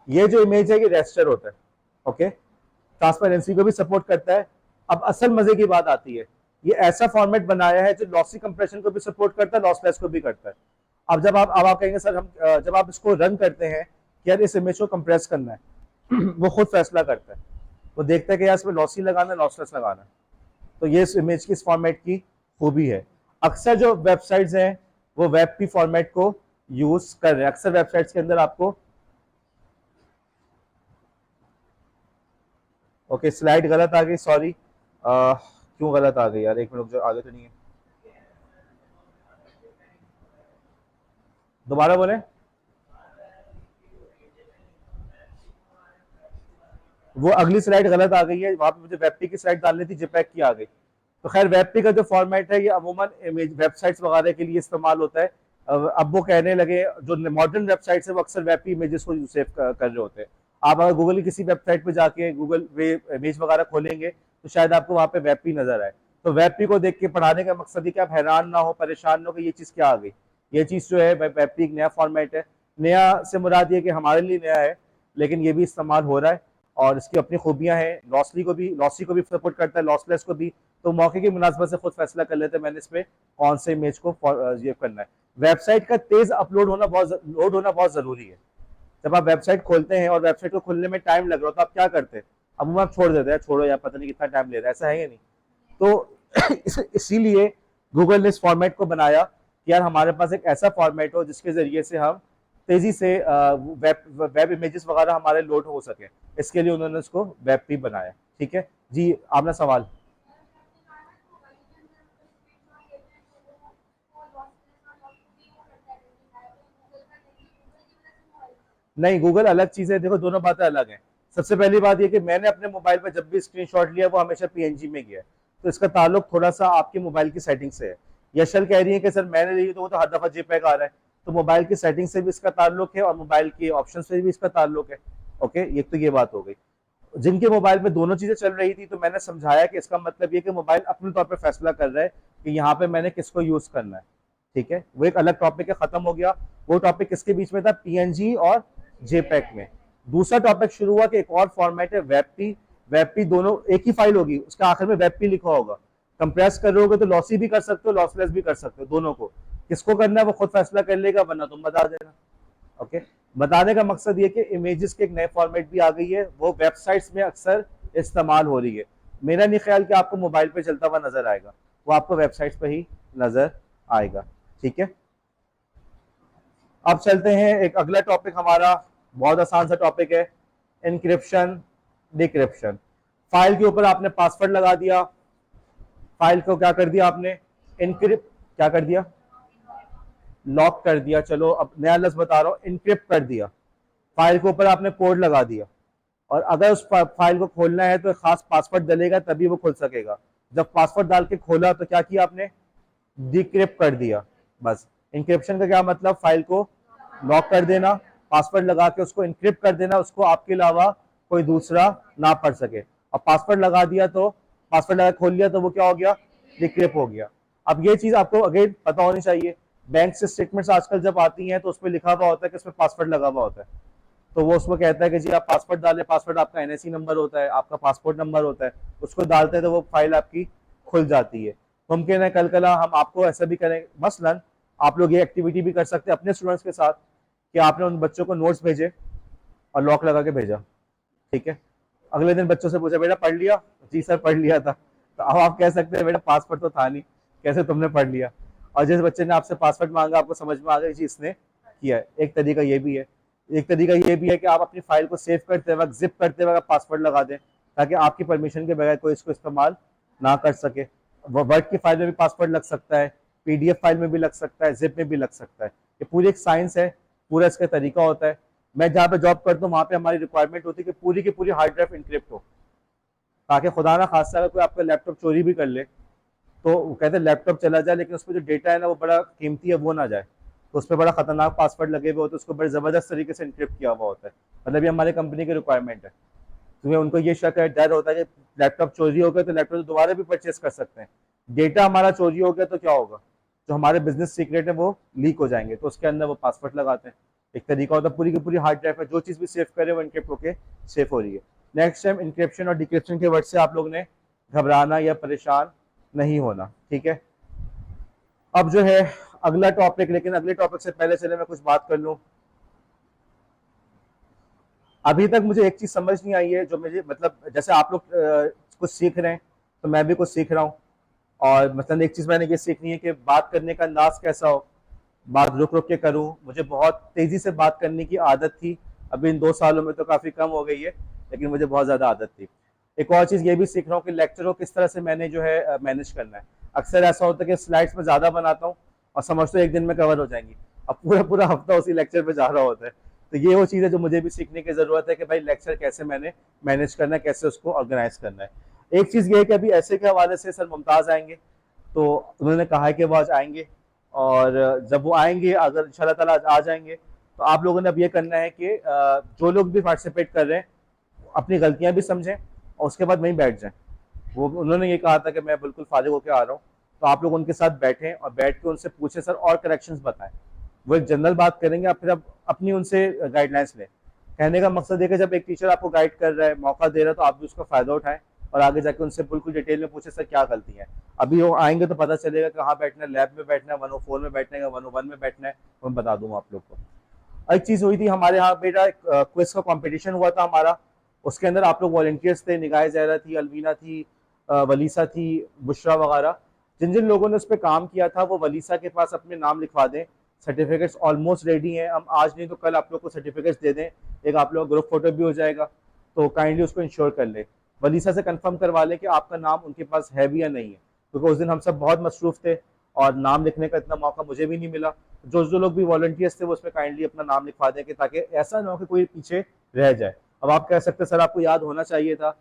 ये जो इमेज है ये रेस्टर होता है, ओके, ट्रांसपेरेंसी को भी सपोर्ट करता है। अब असल मजे की बात आती है, ये ऐसा फॉर्मेट बनाया है जो लॉसी कंप्रेशन को भी सपोर्ट करता है, लॉसलेस को भी करता है। अब आप कहेंगे सर हम जब आप इसको रन करते हैं कि यार इस इमेज को कंप्रेस करना है वो खुद फैसला करता है, वो देखता है कि यार इसमें लॉसी लगाना है, लॉसलेस लगाना है। तो ये इस इमेज की, इस फॉर्मेट की खूबी है। अक्सर जो वेबसाइट्स हैं वो वेब पी फॉर्मेट को यूज कर रहे हैं। अक्सर वेबसाइट्स के अंदर आपको, ओके स्लाइड गलत आ गई, सॉरी, क्यों गलत आ गई यार, एक मिनट, जो आगे तो नहीं है, दोबारा बोले। वो अगली स्लाइड गलत आ गई है, वहां पे मुझे वेबपी की स्लाइड डालनी थी, जेपैक की आ गई। तो खैर वेबपी का जो फॉर्मेट है ये अमूमन इमेज वेबसाइट्स वगैरह के लिए इस्तेमाल होता है। अब वो कहने लगे, जो मॉडर्न वेबसाइट्स है वो अक्सर वेबपी इमेजेस को सेव कर रहे होते हैं। आप अगर गूगल की किसी वेबसाइट पे जाके गूगल वे इमेज वगैरह खोलेंगे तो शायद आपको वहाँ पे वेबपी नजर आए। तो वेबपी को देख के पढ़ाने का मकसद है कि आप हैरान ना हो, परेशान ना हो कि ये चीज़ क्या आ गई। ये चीज़ जो है वेबपी एक नया फॉर्मेट है। नया से मुराद ये कि हमारे लिए नया है, लेकिन ये भी इस्तेमाल हो रहा है और इसकी अपनी खूबियां हैं। लॉसी को भी सपोर्ट करता है, लॉसलेस को भी। तो मौके की मुनासबत से खुद फैसला कर लेते हैं मैंने इस पे कौन से इमेज को ये करना है। वेबसाइट का तेज अपलोड होना बहुत जरूरी है। जब आप वेबसाइट खोलते हैं और वेबसाइट को खुलने में टाइम लग रहा हो तो आप क्या करते हैं, अब आप छोड़ देते हैं, छोड़ो यार पता नहीं कितना टाइम ले रहा है, ऐसा है या नहीं। तो इसीलिए गूगल ने इस फॉर्मेट को बनाया कि यार हमारे पास एक ऐसा फॉर्मेट हो जिसके जरिए से हम तेजी से वेब इमेजेस वगैरह हमारे लोड हो सके। इसके लिए उन्होंने इसको वेब पी बनाया। ठीक है जी, आपने सवाल। नहीं, गूगल अलग चीज है, देखो दोनों बातें अलग हैं। सबसे पहली बात ये कि मैंने अपने मोबाइल पर जब भी स्क्रीनशॉट लिया वो हमेशा पीएनजी में गया है, तो इसका ताल्लुक थोड़ा सा आपके मोबाइल की सेटिंग से है। यशल कह रही है कि सर मैंने ली तो वो तो हर दफा जेपैग आ रहा है, तो मोबाइल की सेटिंग से भी इसका ताल्लुक है और मोबाइल के ऑप्शन से भी इसका ताल्लुक है। ओके, ये तो ये बात हो गई। जिनके मोबाइल में दोनों चीजें चल रही थी तो मैंने समझाया कि इसका मतलब ये कि मोबाइल अपने तौर पर फैसला कर रहा है कि यहाँ पे मैंने किसको यूज करना है। ठीक है, वो एक अलग टॉपिक है, खत्म हो गया। वो टॉपिक किसके बीच में था, पीएनजी और जेपैक में। दूसरा टॉपिक शुरू हुआ कि एक और फॉर्मेट है वेबपी। वेबपी दोनों एक ही फाइल होगी, उसका आखिर में वेबपी लिखा होगा। कंप्रेस कर रहे तो लॉसी भी कर सकते हो, लॉसलेस भी कर सकते हो, दोनों को। किसको करना है वो खुद फैसला कर लेगा, वरना तुम बता देना। ओके, बताने का मकसद ये कि इमेजेस के एक नए फॉर्मेट भी आ गई है, वो वेबसाइट्स में अक्सर इस्तेमाल हो रही है। मेरा नहीं ख्याल कि आपको मोबाइल पे चलता हुआ नजर आएगा, वो आपको वेबसाइट्स पे ही नजर आएगा। ठीक है, अब चलते हैं एक अगला टॉपिक, हमारा बहुत आसान सा टॉपिक है, इनक्रिप्शन डिक्रिप्शन। फाइल के ऊपर आपने पासवर्ड लगा दिया, फाइल को क्या कर दिया आपने, इनक्रिप्ट क्या कर दिया, लॉक कर दिया। चलो अब नया लफ्ज बता रहा हूँ, इनक्रिप्ट कर दिया। फाइल के ऊपर आपने कोड लगा दिया, और अगर उस फाइल को खोलना है तो खास पासवर्ड डलेगा तभी वो खुल सकेगा। जब पासवर्ड डाल के खोला तो क्या किया आपने, डिक्रिप्ट कर दिया। बस इंक्रिप्शन का क्या मतलब, फाइल को लॉक कर देना, पासवर्ड लगा के उसको इंक्रिप्ट कर देना, उसको आपके अलावा कोई दूसरा ना पढ़ सके। और पासवर्ड लगा दिया तो, पासवर्ड लगा खोल लिया तो वो क्या हो गया, डिक्रिप्ट हो गया। अब ये चीज आपको अगेन पता होनी चाहिए, बैंक से स्टेटमेंट्स आजकल जब आती हैं तो उसमें लिखा हुआ होता है कि उसमें पासवर्ड लगा हुआ होता है, तो वो उसमें कहता है कि जी आप पासवर्ड डालें, पासवर्ड आपका एनआईसी नंबर होता है, आपका पासपोर्ट नंबर होता है, उसको डालते हैं तो वो फाइल आपकी खुल जाती है। मुमकिन है कल कला हम आपको ऐसा भी करें, मसलन आप लोग ये एक्टिविटी भी कर सकते हैं अपने स्टूडेंट्स के साथ कि आपने उन बच्चों को नोट्स भेजे और लॉक लगा के भेजा, ठीक है। अगले दिन बच्चों से पूछा बेटा पढ़ लिया, जी सर पढ़ लिया था। तो अब आप कह सकते हैं बेटा पासवर्ड तो था नहीं, कैसे तुमने पढ़ लिया। और जिस बच्चे ने आपसे पासवर्ड मांगा आपको समझ में आ गया जी इसने किया है। एक तरीका ये भी है, एक तरीका ये भी है कि आप अपनी फाइल को सेव करते वक्त, जिप करते वक्त पासवर्ड लगा दें ताकि आपकी परमिशन के बगैर कोई इसको इस्तेमाल ना कर सके। वर्ड की फाइल में भी पासवर्ड लग सकता है, पीडीएफ फाइल में भी लग सकता है, जिप में भी लग सकता है। ये पूरी एक साइंस है, पूरा इसका तरीका होता है। मैं जहाँ पे जॉब करता हूँ वहाँ पे हमारी रिक्वायरमेंट होती है कि पूरी हार्ड ड्राइव इंक्रिप्ट हो, ताकि खुदा ना खासा अगर कोई आपका लैपटॉप चोरी भी कर ले तो वो कहते हैं लैपटॉप चला जाए लेकिन उसमें जो डेटा है ना वो बड़ा कीमती है वो ना जाए, तो उस पर बड़ा खतरनाक पासवर्ड लगे हुए होते हैं, उसको बड़े जबरदस्त तरीके से इंक्रिप्ट किया हुआ होता है। मतलब ये हमारी कंपनी की रिक्वायरमेंट है। तुम्हें उनको ये शक है, डर होता है कि लैपटॉप चोरी हो गया तो लैपटॉप दोबारा भी परचेस कर सकते हैं, डेटा हमारा चोरी हो गया तो क्या होगा, जो हमारे बिजनेस सीक्रेट है वो लीक हो जाएंगे, तो उसके अंदर वो पासवर्ड लगाते हैं। एक तरीका होता है, पूरी की पूरी हार्ड ड्राइव है, जो चीज़ भी सेव करे वो इनक्रिप्ट होकर सेव हो रही है। नेक्स्ट टाइम इंक्रिप्शन और डिक्रिप्शन के वर्ड से आप लोग ने घबराना या परेशान नहीं होना, ठीक है। अब जो है अगला टॉपिक, लेकिन अगले टॉपिक से पहले चले मैं कुछ बात कर लूं। अभी तक मुझे एक चीज समझ नहीं आई है, जो मुझे मतलब जैसे आप लोग कुछ सीख रहे हैं तो मैं भी कुछ सीख रहा हूँ। और मतलब एक चीज मैंने ये सीखनी है कि बात करने का अंदाज कैसा हो, बात रुक रुक के करूँ। मुझे बहुत तेजी से बात करने की आदत थी, अभी इन 2 सालों में तो काफी कम हो गई है, लेकिन मुझे बहुत ज्यादा आदत थी। एक और चीज ये भी सीख रहा हूँ कि लेक्चर को किस तरह से मैंने जो है मैनेज करना है। अक्सर ऐसा होता है कि स्लाइड्स में ज्यादा बनाता हूँ और समझते एक दिन में कवर हो जाएंगी, अब पूरा पूरा हफ्ता उसी लेक्चर पे जा रहा होता है। तो ये वो चीज़ है जो मुझे भी सीखने की जरूरत है कि भाई लेक्चर कैसे मैंने मैनेज करना है, कैसे उसको ऑर्गेनाइज करना है। एक चीज़ ये है कि अभी ऐसे के हवाले से सर मुमताज़ आएंगे, तो उन्होंने कहा है कि वो आज आएंगे, और जब वो आएंगे अगर इंशाल्लाह ताला आज आ जाएंगे तो आप लोगों ने अब ये करना है कि जो लोग भी पार्टिसिपेट कर रहे हैं अपनी गलतियां भी समझें और उसके बाद वहीं बैठ जाएं। वो उन्होंने ये कहा था कि मैं बिल्कुल फारिग होकर आ रहा हूँ, तो आप लोग उनके साथ बैठें और बैठ के उनसे पूछें सर और करेक्शंस बताएं। वो एक जनरल बात करेंगे, आप फिर आप अपनी उनसे गाइडलाइंस लें। कहने का मकसद है कि जब एक टीचर आपको गाइड कर रहा है, मौका दे रहा है, तो आप भी उसका फायदा उठाएं और आगे जाके उनसे बिल्कुल डिटेल में पूछे सर क्या गलती है। अभी वो आएंगे तो पता चलेगा कहाँ बैठना है, लैब में बैठना है, 104 में बैठना है, 101 में बैठना है, मैं बता दूंगा आप लोग को। एक चीज हुई थी हमारे यहाँ बेटा, क्विज का कंपटीशन हुआ था हमारा, उसके अंदर आप लोग वॉलंटियर्स थे, निगाह ज़हरा थी, अलवीना थी, वलीसा थी, बुशरा वगैरह। जिन जिन लोगों ने उस पर काम किया था वो वलीसा के पास अपने नाम लिखवा दें। सर्टिफिकेट्स ऑलमोस्ट रेडी हैं, हम आज नहीं तो कल आप लोग को सर्टिफिकेट्स दे दें। एक आप लोग ग्रुप फोटो भी हो जाएगा, तो काइंडली उसको इंश्योर कर ले। वलीसा से कंफर्म करवा लें कि आपका नाम उनके पास है भी या नहीं है, क्योंकि उस दिन हम सब बहुत मसरूफ थे और नाम लिखने का इतना मौका मुझे भी नहीं मिला। जो जो लोग भी वॉलंटियर्स थे वो उसमें काइंडली अपना नाम लिखवा दें कि ताकि ऐसा ना हो कि कोई पीछे रह जाए। अब आप कह सकते हैं सर आपको याद होना चाहिए था,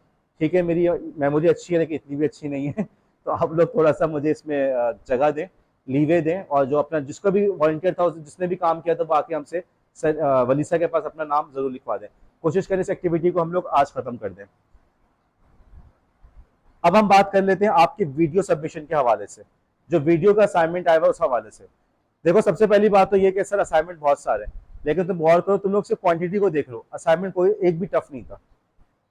ठीक है, मेरी मेमोरी अच्छी है लेकिन इतनी भी अच्छी नहीं है तो आप लोग थोड़ा सा मुझे इसमें जगह दें, लीवे दें, और जो अपना जिसका भी वॉलंटियर था जिसने भी काम किया था वो आके हमसे वलीसा के पास अपना नाम जरूर लिखवा दें। कोशिश करें इस एक्टिविटी को हम लोग आज खत्म कर दें। अब हम बात कर लेते हैं आपके वीडियो सबमिशन के हवाले से, जो वीडियो का असाइनमेंट आया हुआ उस हवाले से। देखो सबसे पहली बात तो ये कि सर असाइनमेंट बहुत सारे हैं, लेकिन तुम गौर करो, तुम लोग सिर्फ क्वांटिटी को देख लो, असाइनमेंट कोई एक भी टफ नहीं था,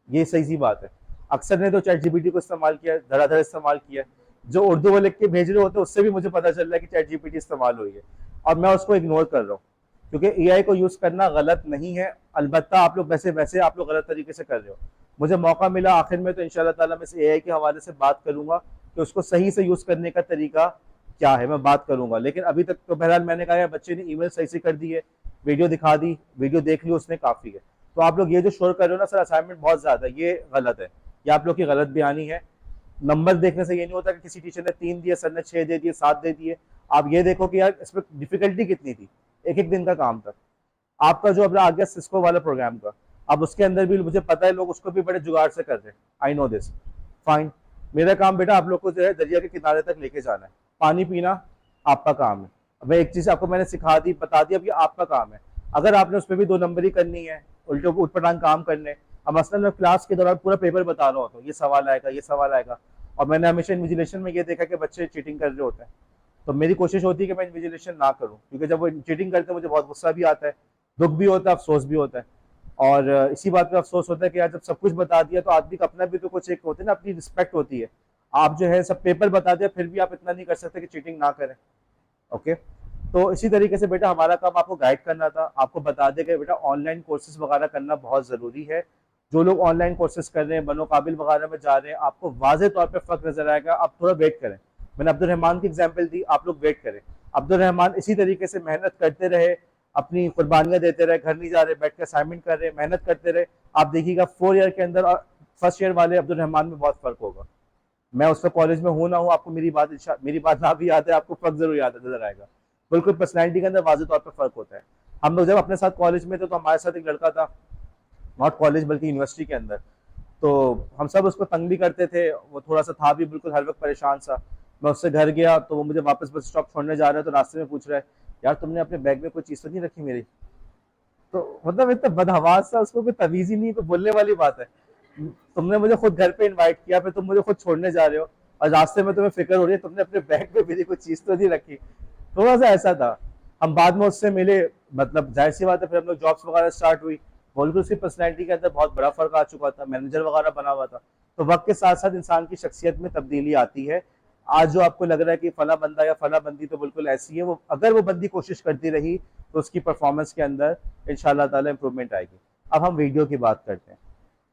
ये सही सी बात है। अक्सर ने तो चैट जीपीटी को इस्तेमाल किया, धड़ाधड़ इस्तेमाल किया, जो उर्दू वो लिख के भेज रहे होते हैं उससे भी मुझे पता चल रहा है कि चैट जीपीटी इस्तेमाल हुई है, और मैं उसको इग्नोर कर रहा हूँ, क्योंकि एआई को यूज करना गलत नहीं है, अलबत्ता आप लोग वैसे वैसे आप लोग गलत तरीके से कर रहे हो। मुझे मौका मिला आखिर में तो इंशाल्लाह ताला मैं इस एआई के हवाले से बात करूंगा कि उसको सही से यूज करने का तरीका क्या है, मैं बात करूंगा। लेकिन अभी तक तो बहरहाल मैंने कहा है बच्चे ने ईमेल सही से कर दी है, वीडियो दिखा दी, वीडियो देख ली उसने, काफ़ी है। तो आप लोग ये जो शोर कर रहे हो ना सर असाइनमेंट बहुत ज़्यादा, ये गलत है, ये आप लोग की गलत बयानी है। नंबर देखने से ये नहीं होता कि किसी टीचर ने 3 दिए, सर ने 6 दे दिए, 7 दे दिए। आप ये देखो कि यार इसमें डिफिकल्टी कितनी थी, एक एक दिन का काम था। आपका जो अपना आ गया सिस्को वाला प्रोग्राम का, अब उसके अंदर भी मुझे पता है लोग उसको भी बड़े जुगाड़ से कर रहे हैं, आई नो दिस, फाइन। मेरा काम बेटा आप लोग को जो है दरिया के किनारे तक लेके जाना है, पानी पीना आपका काम है। अब एक चीज आपको मैंने सिखा दी, बता दी, अब ये आपका काम है। अगर आपने उसमें भी 2 नंबरी करनी है, उल्टे उटपटांग काम करने, अब मसलन मैं क्लास के दौरान पूरा पेपर बता रहा हूँ, तो ये सवाल आएगा, ये सवाल आएगा, और मैंने हमेशा इन्विजिलेशन में ये देखा कि बच्चे चीटिंग कर रहे होते हैं। तो मेरी कोशिश होती है कि मैं इन्विजिलेशन ना करूं, क्योंकि जब वो चीटिंग करते हैं मुझे बहुत गुस्सा भी आता है, दुख भी होता है, अफसोस भी होता है। और इसी बात पे अफसोस होता है कि यार जब सब कुछ बता दिया तो आदमी का अपना भी तो कुछ एक होते है ना, अपनी रिस्पेक्ट होती है। आप जो है सब पेपर बता दिया, फिर भी आप इतना नहीं कर सकते कि चीटिंग ना करें। ओके, तो इसी तरीके से बेटा हमारा काम आपको गाइड करना था, आपको बता दें कि बेटा ऑनलाइन कोर्सेज वगैरह करना बहुत ज़रूरी है। जो लोग ऑनलाइन कोर्सेज कर रहे हैं, बनो काबिल वगैरह में जा रहे हैं, आपको वाज़े तौर पे फ़र्क नज़र आएगा। आप थोड़ा वेट करें, मैंने अब्दुल रहमान की एग्जाम्पल दी, आप लोग वेट करें। अब्दुल रहमान इसी तरीके से मेहनत करते रहे, अपनी कुर्बानियाँ देते रहे, घर नहीं जा रहे, बैठ के असाइनमेंट कर रहे, मेहनत करते रहे। आप देखिएगा 4 ईयर के अंदर और फर्स्ट ईयर वाले अब्दुल रहमान में बहुत फ़र्क होगा। मैं उसका कॉलेज में हूँ ना हूँ, आपको मेरी बात ना भी याद है, आपको फ़र्क ज़रूर याद नज़र आएगा। बिल्कुल पर्सनैलिटी के अंदर वाज़ेह तौर पर फ़र्क होता है। हम लोग जब अपने साथ कॉलेज में थे तो हमारे साथ एक लड़का था, नॉट कॉलेज बल्कि यूनिवर्सिटी के अंदर, तो हम सब उसको तंग भी करते थे, वो थोड़ा सा था भी बिल्कुल हर वक्त परेशान सा। मैं उससे घर गया तो वो मुझे वापस बस स्टॉप छोड़ने जा रहा है, तो रास्ते में पूछ रहा है, यार तुमने अपने बैग में कोई चीज़ तो नहीं रखी मेरी? तो मतलब इतना बदहवास सा, उसको कोई तमीज़ ही नहीं, कोई बोलने वाली बात है। तुमने मुझे खुद घर पे इनवाइट किया, फिर तुम मुझे खुद छोड़ने जा रहे हो, और रास्ते में तुम्हें फिक्र हो रही है तुमने अपने बैग में मेरी कोई चीज़ तो नहीं रखी। थोड़ा सा ऐसा था। हम बाद में उससे मिले, मतलब जाहिर सी बात है, फिर हम लोग जॉब्स वगैरह स्टार्ट हुई, बिल्कुल उसकी पर्सनैलिटी के अंदर बहुत बड़ा फर्क आ चुका था, मैनेजर वगैरह बना हुआ था। तो वक्त के साथ साथ इंसान की शख्सियत में तब्दीली आती है। आज जो आपको लग रहा है कि फला बंदा या फला बंदी तो बिल्कुल ऐसी है, वो अगर वो बंदी कोशिश करती रही तो उसकी परफॉर्मेंस के अंदर इंशाल्लाह ताला इंप्रूवमेंट आएगी। अब हम वीडियो की बात करते हैं।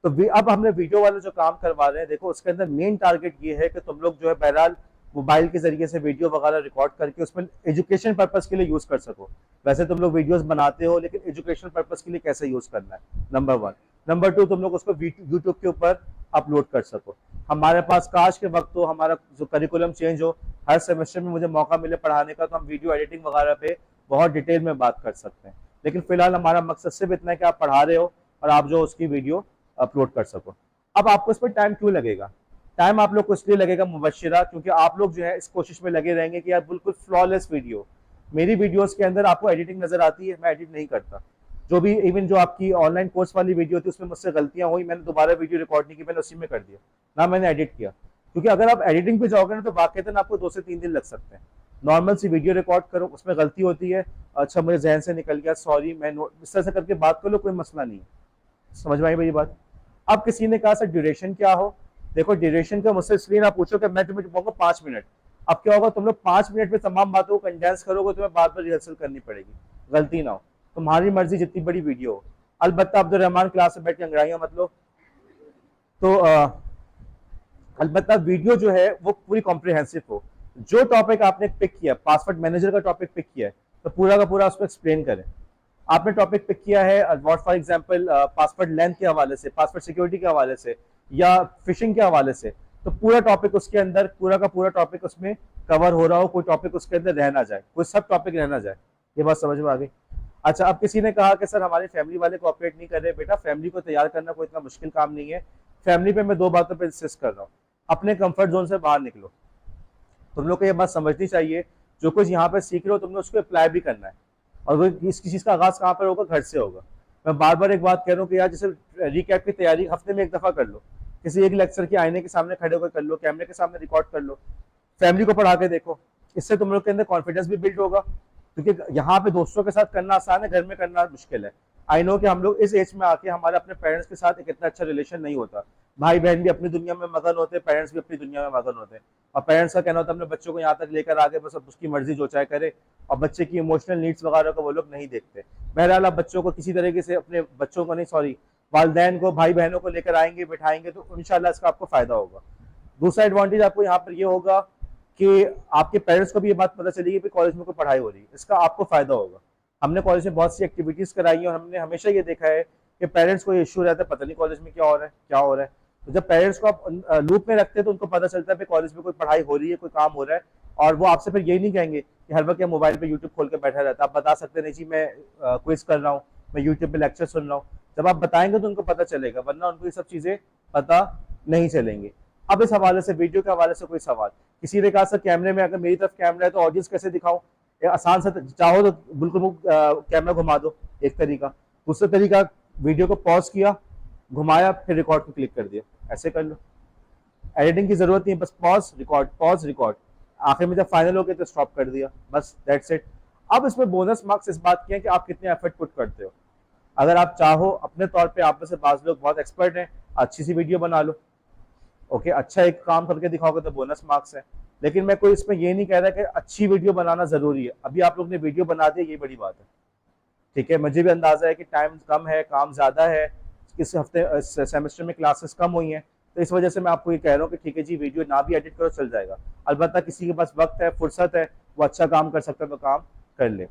तो अब हमने वीडियो वाले जो काम करवा रहे हैं, देखो उसके अंदर मेन टारगेट ये है कि तुम लोग जो है बहरहाल मोबाइल के जरिए से वीडियो वगैरह रिकॉर्ड करके उसमें एजुकेशन पर्पस के लिए यूज कर सको। वैसे तुम लोग वीडियोस बनाते हो, लेकिन एजुकेशन पर्पस के लिए कैसे यूज करना है, नंबर 1। नंबर 2, तुम लोग उसको यूट्यूब के ऊपर अपलोड कर सको। हमारे पास काश के वक्त हो, हमारा जो करिकुलम चेंज हो, हर सेमेस्टर में मुझे मौका मिले पढ़ाने का, तो हम वीडियो एडिटिंग वगैरह पे बहुत डिटेल में बात कर सकते हैं। लेकिन फिलहाल हमारा मकसद सिर्फ इतना है कि आप पढ़ा रहे हो और आप जो उसकी वीडियो अपलोड कर सको। अब आपको इस पर टाइम क्यों लगेगा? टाइम आप लोग को इसलिए लगेगा मुबशिरा, क्योंकि आप लोग जो है इस कोशिश में लगे रहेंगे कि यार बिल्कुल फ्लॉलेस वीडियो। मेरी वीडियोस के अंदर आपको एडिटिंग नजर आती है, मैं एडिट नहीं करता। जो भी इवन जो आपकी ऑनलाइन कोर्स वाली वीडियो थी उसमें मुझसे गलतियां हुई, मैंने दोबारा वीडियो रिकॉर्ड नहीं की, मैंने उसी में कर दिया, ना मैंने एडिट किया। क्योंकि अगर आप एडिटिंग पे जाओगे ना तो वाकईतन आपको 2 से 3 दिन लग सकते हैं। नॉर्मल सी वीडियो रिकॉर्ड करो, उसमें गलती होती है, अच्छा मुझे जहन से निकल गया, सॉरी, मैं इस तरह से करके बात कर लो, कोई मसला नहीं है। समझ में आई मेरी बात? अब किसी ने कहा सर ड्यूरेशन क्या हो? देखो ड्यूरेशन का मुझसे इसलिए ना पूछो कि मैं तुम्हें बोलूंगा 5 मिनट। अब क्या होगा, तुम लोग 5 मिनट में तमाम बातों को कंडेंस करोगे, तुम्हें बार बार रिहर्सल करनी पड़ेगी, गलती ना हो। तुम्हारी मर्जी जितनी बड़ी वीडियो हो। अलबत्ता अब्दुल रहमान क्लास में बैठ के अंग्राइयां मत लो। तो अलबत्ता वीडियो जो है वो पूरी कॉम्प्रिहेंसिव हो। जो टॉपिक आपने पिक किया, पासवर्ड मैनेजर का टॉपिक पिक किया है, तो पूरा का पूरा उसको एक्सप्लेन करें। आपने टॉपिक पिक किया है what for example password length के हवाले से, पासवर्ड सिक्योरिटी के हवाले से, या फिशिंग के हवाले से, तो पूरा टॉपिक उसके अंदर, पूरा का पूरा टॉपिक उसमें कवर हो रहा हो, कोई टॉपिक उसके अंदर रह ना जाए, कोई सब टॉपिक रह ना जाए। ये बात समझ में आ गई? अच्छा, अब किसी ने कहा कि सर हमारे फैमिली वाले कोऑपरेट नहीं कर रहे। बेटा फैमिली को तैयार करना कोई इतना मुश्किल काम नहीं है। फैमिली पे मैं 2 बातों पर इंसिस्ट कर रहा हूँ। अपने कंफर्ट जोन से बाहर निकलो। तुम लोग को ये बात समझनी चाहिए, जो कुछ यहाँ पे सीख रहे हो तुमने उसको अप्लाई भी करना है। और वो किसी चीज़ का आगाज कहाँ पर होगा? घर से होगा। मैं बार बार एक बात कह रहा हूँ कि यार जैसे रिकैप की तैयारी हफ्ते में 1 दफ़ा कर लो, किसी एक लेक्चर के आईने के सामने खड़े होकर कर लो, कैमरे के सामने रिकॉर्ड कर लो, फैमिली को पढ़ा के देखो। इससे तुम लोग के अंदर कॉन्फिडेंस भी बिल्ड होगा, क्योंकि यहाँ पे दोस्तों के साथ करना आसान है, घर में करना मुश्किल है। आई नो कि हम लोग इस एज में आके हमारे अपने पेरेंट्स के साथ एक इतना अच्छा रिलेशन नहीं होता। भाई बहन भी अपनी दुनिया में मगन होते हैं, पेरेंट्स भी अपनी दुनिया में मगन होते हैं, और पेरेंट्स का कहना होता है अपने बच्चों को यहाँ तक लेकर आगे बस अब उसकी मर्जी जो चाहे करे, और बच्चे की इमोशनल नीड्स वगैरह को वो लोग नहीं देखते। बहरहाल आप बच्चों को किसी तरीके से, अपने बच्चों को नहीं, सॉरी, वालदैन को, भाई बहनों को लेकर आएंगे, बिठाएंगे, तो इंशाल्लाह इसका आपको फायदा होगा। दूसरा एडवांटेज आपको यहाँ पर ये होगा कि आपके पेरेंट्स को भी ये बात पता चलेगी कि कॉलेज में कोई पढ़ाई हो रही है, इसका आपको फायदा होगा। हमने कॉलेज में बहुत सी एक्टिविटीज़ कराई हैं और हमने हमेशा ये देखा है कि पेरेंट्स को इशू रहता है, पता नहीं कॉलेज में क्या हो रहा है क्या हो रहा है। तो जब पेरेंट्स को आप लूप में रखते हैं तो उनको पता चलता है कि कॉलेज में कोई पढ़ाई हो रही है, कोई काम हो रहा है, और वो आपसे फिर यही नहीं कहेंगे कि हर वक्त या मोबाइल पे यूट्यूब खोल के बैठा रहता है। आप बता सकते नहीं जी मैं क्विज कर रहा हूँ, मैं यूट्यूब पे लेक्चर सुन रहा हूँ। जब आप बताएंगे तो उनको पता चलेगा, वरना उनको ये सब चीज़ें पता नहीं चलेंगे। अब इस हवाले से, वीडियो के हवाले से कोई सवाल, किसी ने कहा सर कैमरे में अगर मेरी तरफ कैमरा है तो ऑडियंस कैसे दिखाऊं? आसान से चाहो तो बिल्कुल कैमरा घुमा दो, एक तरीका। दूसरा तरीका, वीडियो को पॉज किया, घुमाया, फिर रिकॉर्ड को क्लिक कर दिया, ऐसे कर लो। एडिटिंग की जरूरत नहीं है, बस पॉज रिकॉर्ड, पॉज रिकॉर्ड, आखिर में जब फाइनल हो गया तो स्टॉप कर दिया, बस दैट्स इट। अब इसमें बोनस मार्क्स इस बात के हैं कि आप कितने एफर्ट पुट करते हो। अगर आप चाहो अपने तौर पे, आप में से बाज लोग बहुत एक्सपर्ट हैं, अच्छी सी वीडियो बना लो, ओके, अच्छा एक काम करके दिखाओगे तो बोनस मार्क्स है। लेकिन मैं कोई इसमें ये नहीं कह रहा कि अच्छी वीडियो बनाना जरूरी है। अभी आप लोग ने वीडियो बना दी, ये बड़ी बात है, ठीक है। मुझे भी अंदाजा है कि टाइम कम है, काम ज्यादा है, इस हफ्ते सेमेस्टर में क्लासेस कम हुई हैं, तो इस वजह से मैं आपको ये कह रहा हूँ कि ठीक है जी, वीडियो ना भी एडिट करो चल जाएगा। अलबत्ता किसी के पास वक्त है, फुर्सत है, वो अच्छा काम कर सकता है तो काम कर ले।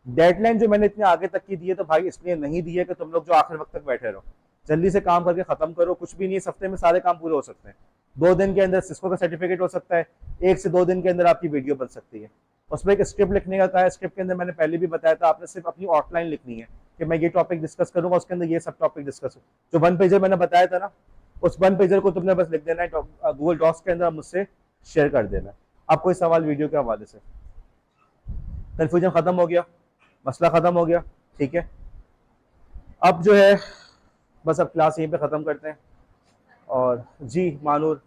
डेडलाइन जो मैंने इतने आगे तक की दी है तो भाई इसलिए नहीं दी है कि तुम लोग जो आखिर वक्त तक बैठे रहो। जल्दी से काम करके खत्म करो, कुछ भी नहीं, इस हफ्ते में सारे काम पूरे हो सकते हैं। 2 दिन के अंदर सिस्को का सर्टिफिकेट हो सकता है, 1 से 2 दिन के अंदर आपकी वीडियो बन सकती है। उसमें एक स्क्रिप्ट लिखने का कहा है, स्क्रिप्ट के अंदर मैंने पहले भी बताया था, आपने सिर्फ अपनी आउटलाइन लिखनी है कि मैं ये टॉपिक डिस्कस करूंगा, उसके अंदर ये सब टॉपिक डिस्कस हो। जो 1 पेजर मैंने बताया था ना, उस 1 पेजर को तुमने बस लिख देना है गूगल डॉक्स के अंदर, मुझसे शेयर कर देना है। अब कोई सवाल वीडियो के हवाले से? कन्फ्यूजन खत्म हो गया, मसला खत्म हो गया, ठीक है। अब जो है बस अब क्लास यहीं पे ख़त्म करते हैं। और जी मानूर,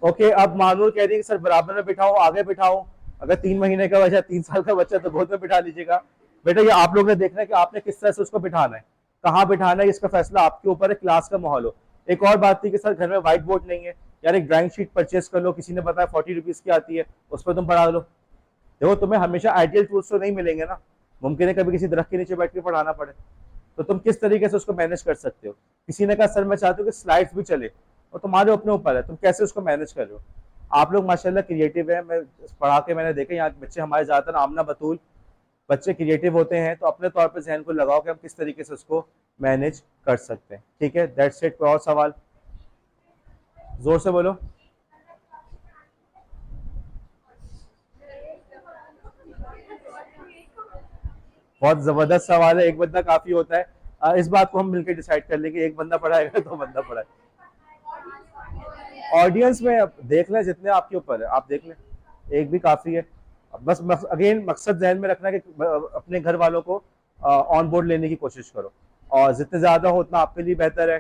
ओके, अब मानूर कह रही है कि सर बराबर में बिठाओ, आगे बिठाओ, अगर 3 महीने का बच्चा, 3 साल का बच्चा तो गोद में बिठा लीजिएगा। बेटा ये आप लोग ने देखना है कि आपने किस तरह से उसको बिठाना है, कहाँ बिठाना है, इसका फैसला आपके ऊपर है, क्लास का माहौल हो। एक और बात थी कि सर घर में व्हाइट बोर्ड नहीं है, यार एक ड्राइंग शीट परचेज कर लो, किसी ने बताया 40 रुपीज़ की आती है, उस पर तुम पढ़ा लो। देखो तुम्हें हमेशा आइडियल टूल्स तो नहीं मिलेंगे ना, मुमकिन है कभी किसी दरख्त के नीचे बैठ के पढ़ाना पड़े, तो तुम किस तरीके से उसको मैनेज कर सकते हो। किसी ने कहा सर मैं चाहता हूँ कि स्लाइड्स भी चले, और तुम्हारे अपने ऊपर है तुम कैसे उसको मैनेज कर रहे हो। आप लोग माशाल्लाह क्रिएटिव है, मैं पढ़ा के मैंने देखा यहाँ बच्चे हमारे ज़्यादातर आमना बतूल बच्चे क्रिएटिव होते हैं, तो अपने तौर पर जहन को लगाओ कि हम किस तरीके से उसको मैनेज कर सकते हैं, ठीक है। That's it. कोई और सवाल? जोर से बोलो। बहुत जबरदस्त सवाल है, एक बंदा काफी होता है। इस बात को हम मिलकर डिसाइड कर लेंगे, एक बंदा पढ़ाएगा 2 बंदा पढ़ाए। ऑडियंस में देख लें, जितने आपके ऊपर है आप देख लें, एक भी काफी है। बस अगेन मकसद जहन में रखना कि अपने घर वालों को ऑन बोर्ड लेने की कोशिश करो, और जितने ज्यादा हो उतना आपके लिए बेहतर है।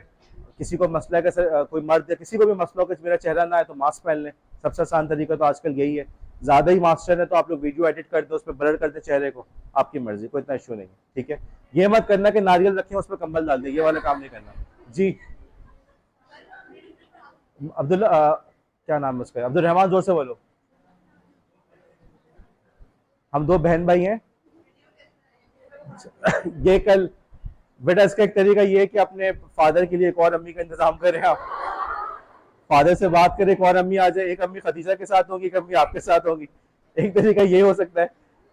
किसी को मसला है कि कोई मर्द या किसी को भी मसला हो कि मेरा चेहरा ना है तो मास्क पहन लें, सबसे आसान तरीका तो आजकल यही है। ज्यादा ही मास्टर है तो आप लोग वीडियो एडिट कर दो, उसमें ब्लर कर दे चेहरे को, आपकी मर्जी, कोई इतना इशू नहीं है, ठीक है। ये मत करना कि नारियल रखें उस पर कंबल डाल दे, ये वाला काम नहीं करना जी। अब्दुल्ला क्या नाम है उसका, अब्दुल रहमान, जोर से बोलो। हम 2 बहन भाई हैं। ये कल बेटा इसका एक तरीका ये है कि अपने फादर के लिए एक और अम्मी का इंतजाम करें आप, फादर से बात करें, एक और अम्मी आ जाए, एक अम्मी खदीजा के साथ होगी, एक अम्मी आपके साथ होगी, एक तरीका ये हो सकता है।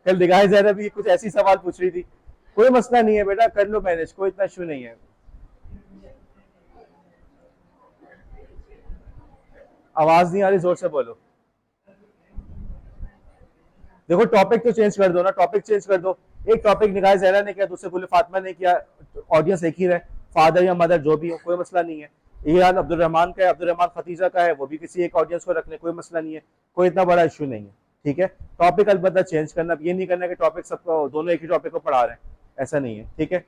कल निगाह ज़हरा भी कुछ ऐसी सवाल पूछ रही थी, कोई मसला नहीं है बेटा, कर लो मैनेज, कोई इतना इशू नहीं है। आवाज नहीं आ रही, जोर से बोलो। देखो टॉपिक तो चेंज कर दो ना, टॉपिक चेंज कर दो। एक टॉपिक निगाह ज़हरा ने किया, दूसरे गुल फातिमा ने किया, ऑडियंस एक ही रहे, फादर या मदर जो भी हो, कोई मसला नहीं है। ये हाल अब्दुल रहमान का है, अब्दुल रहमान खतीजा का है, वो भी किसी एक ऑडियंस को रख ले, कोई मसला नहीं है, कोई इतना बड़ा इशू नहीं है, ठीक है। टॉपिक अलबत्ता चेंज करना, ये नहीं करना कि टॉपिक सबको दोनों एक ही टॉपिक को पढ़ा रहे हैं, ऐसा नहीं है, ठीक है।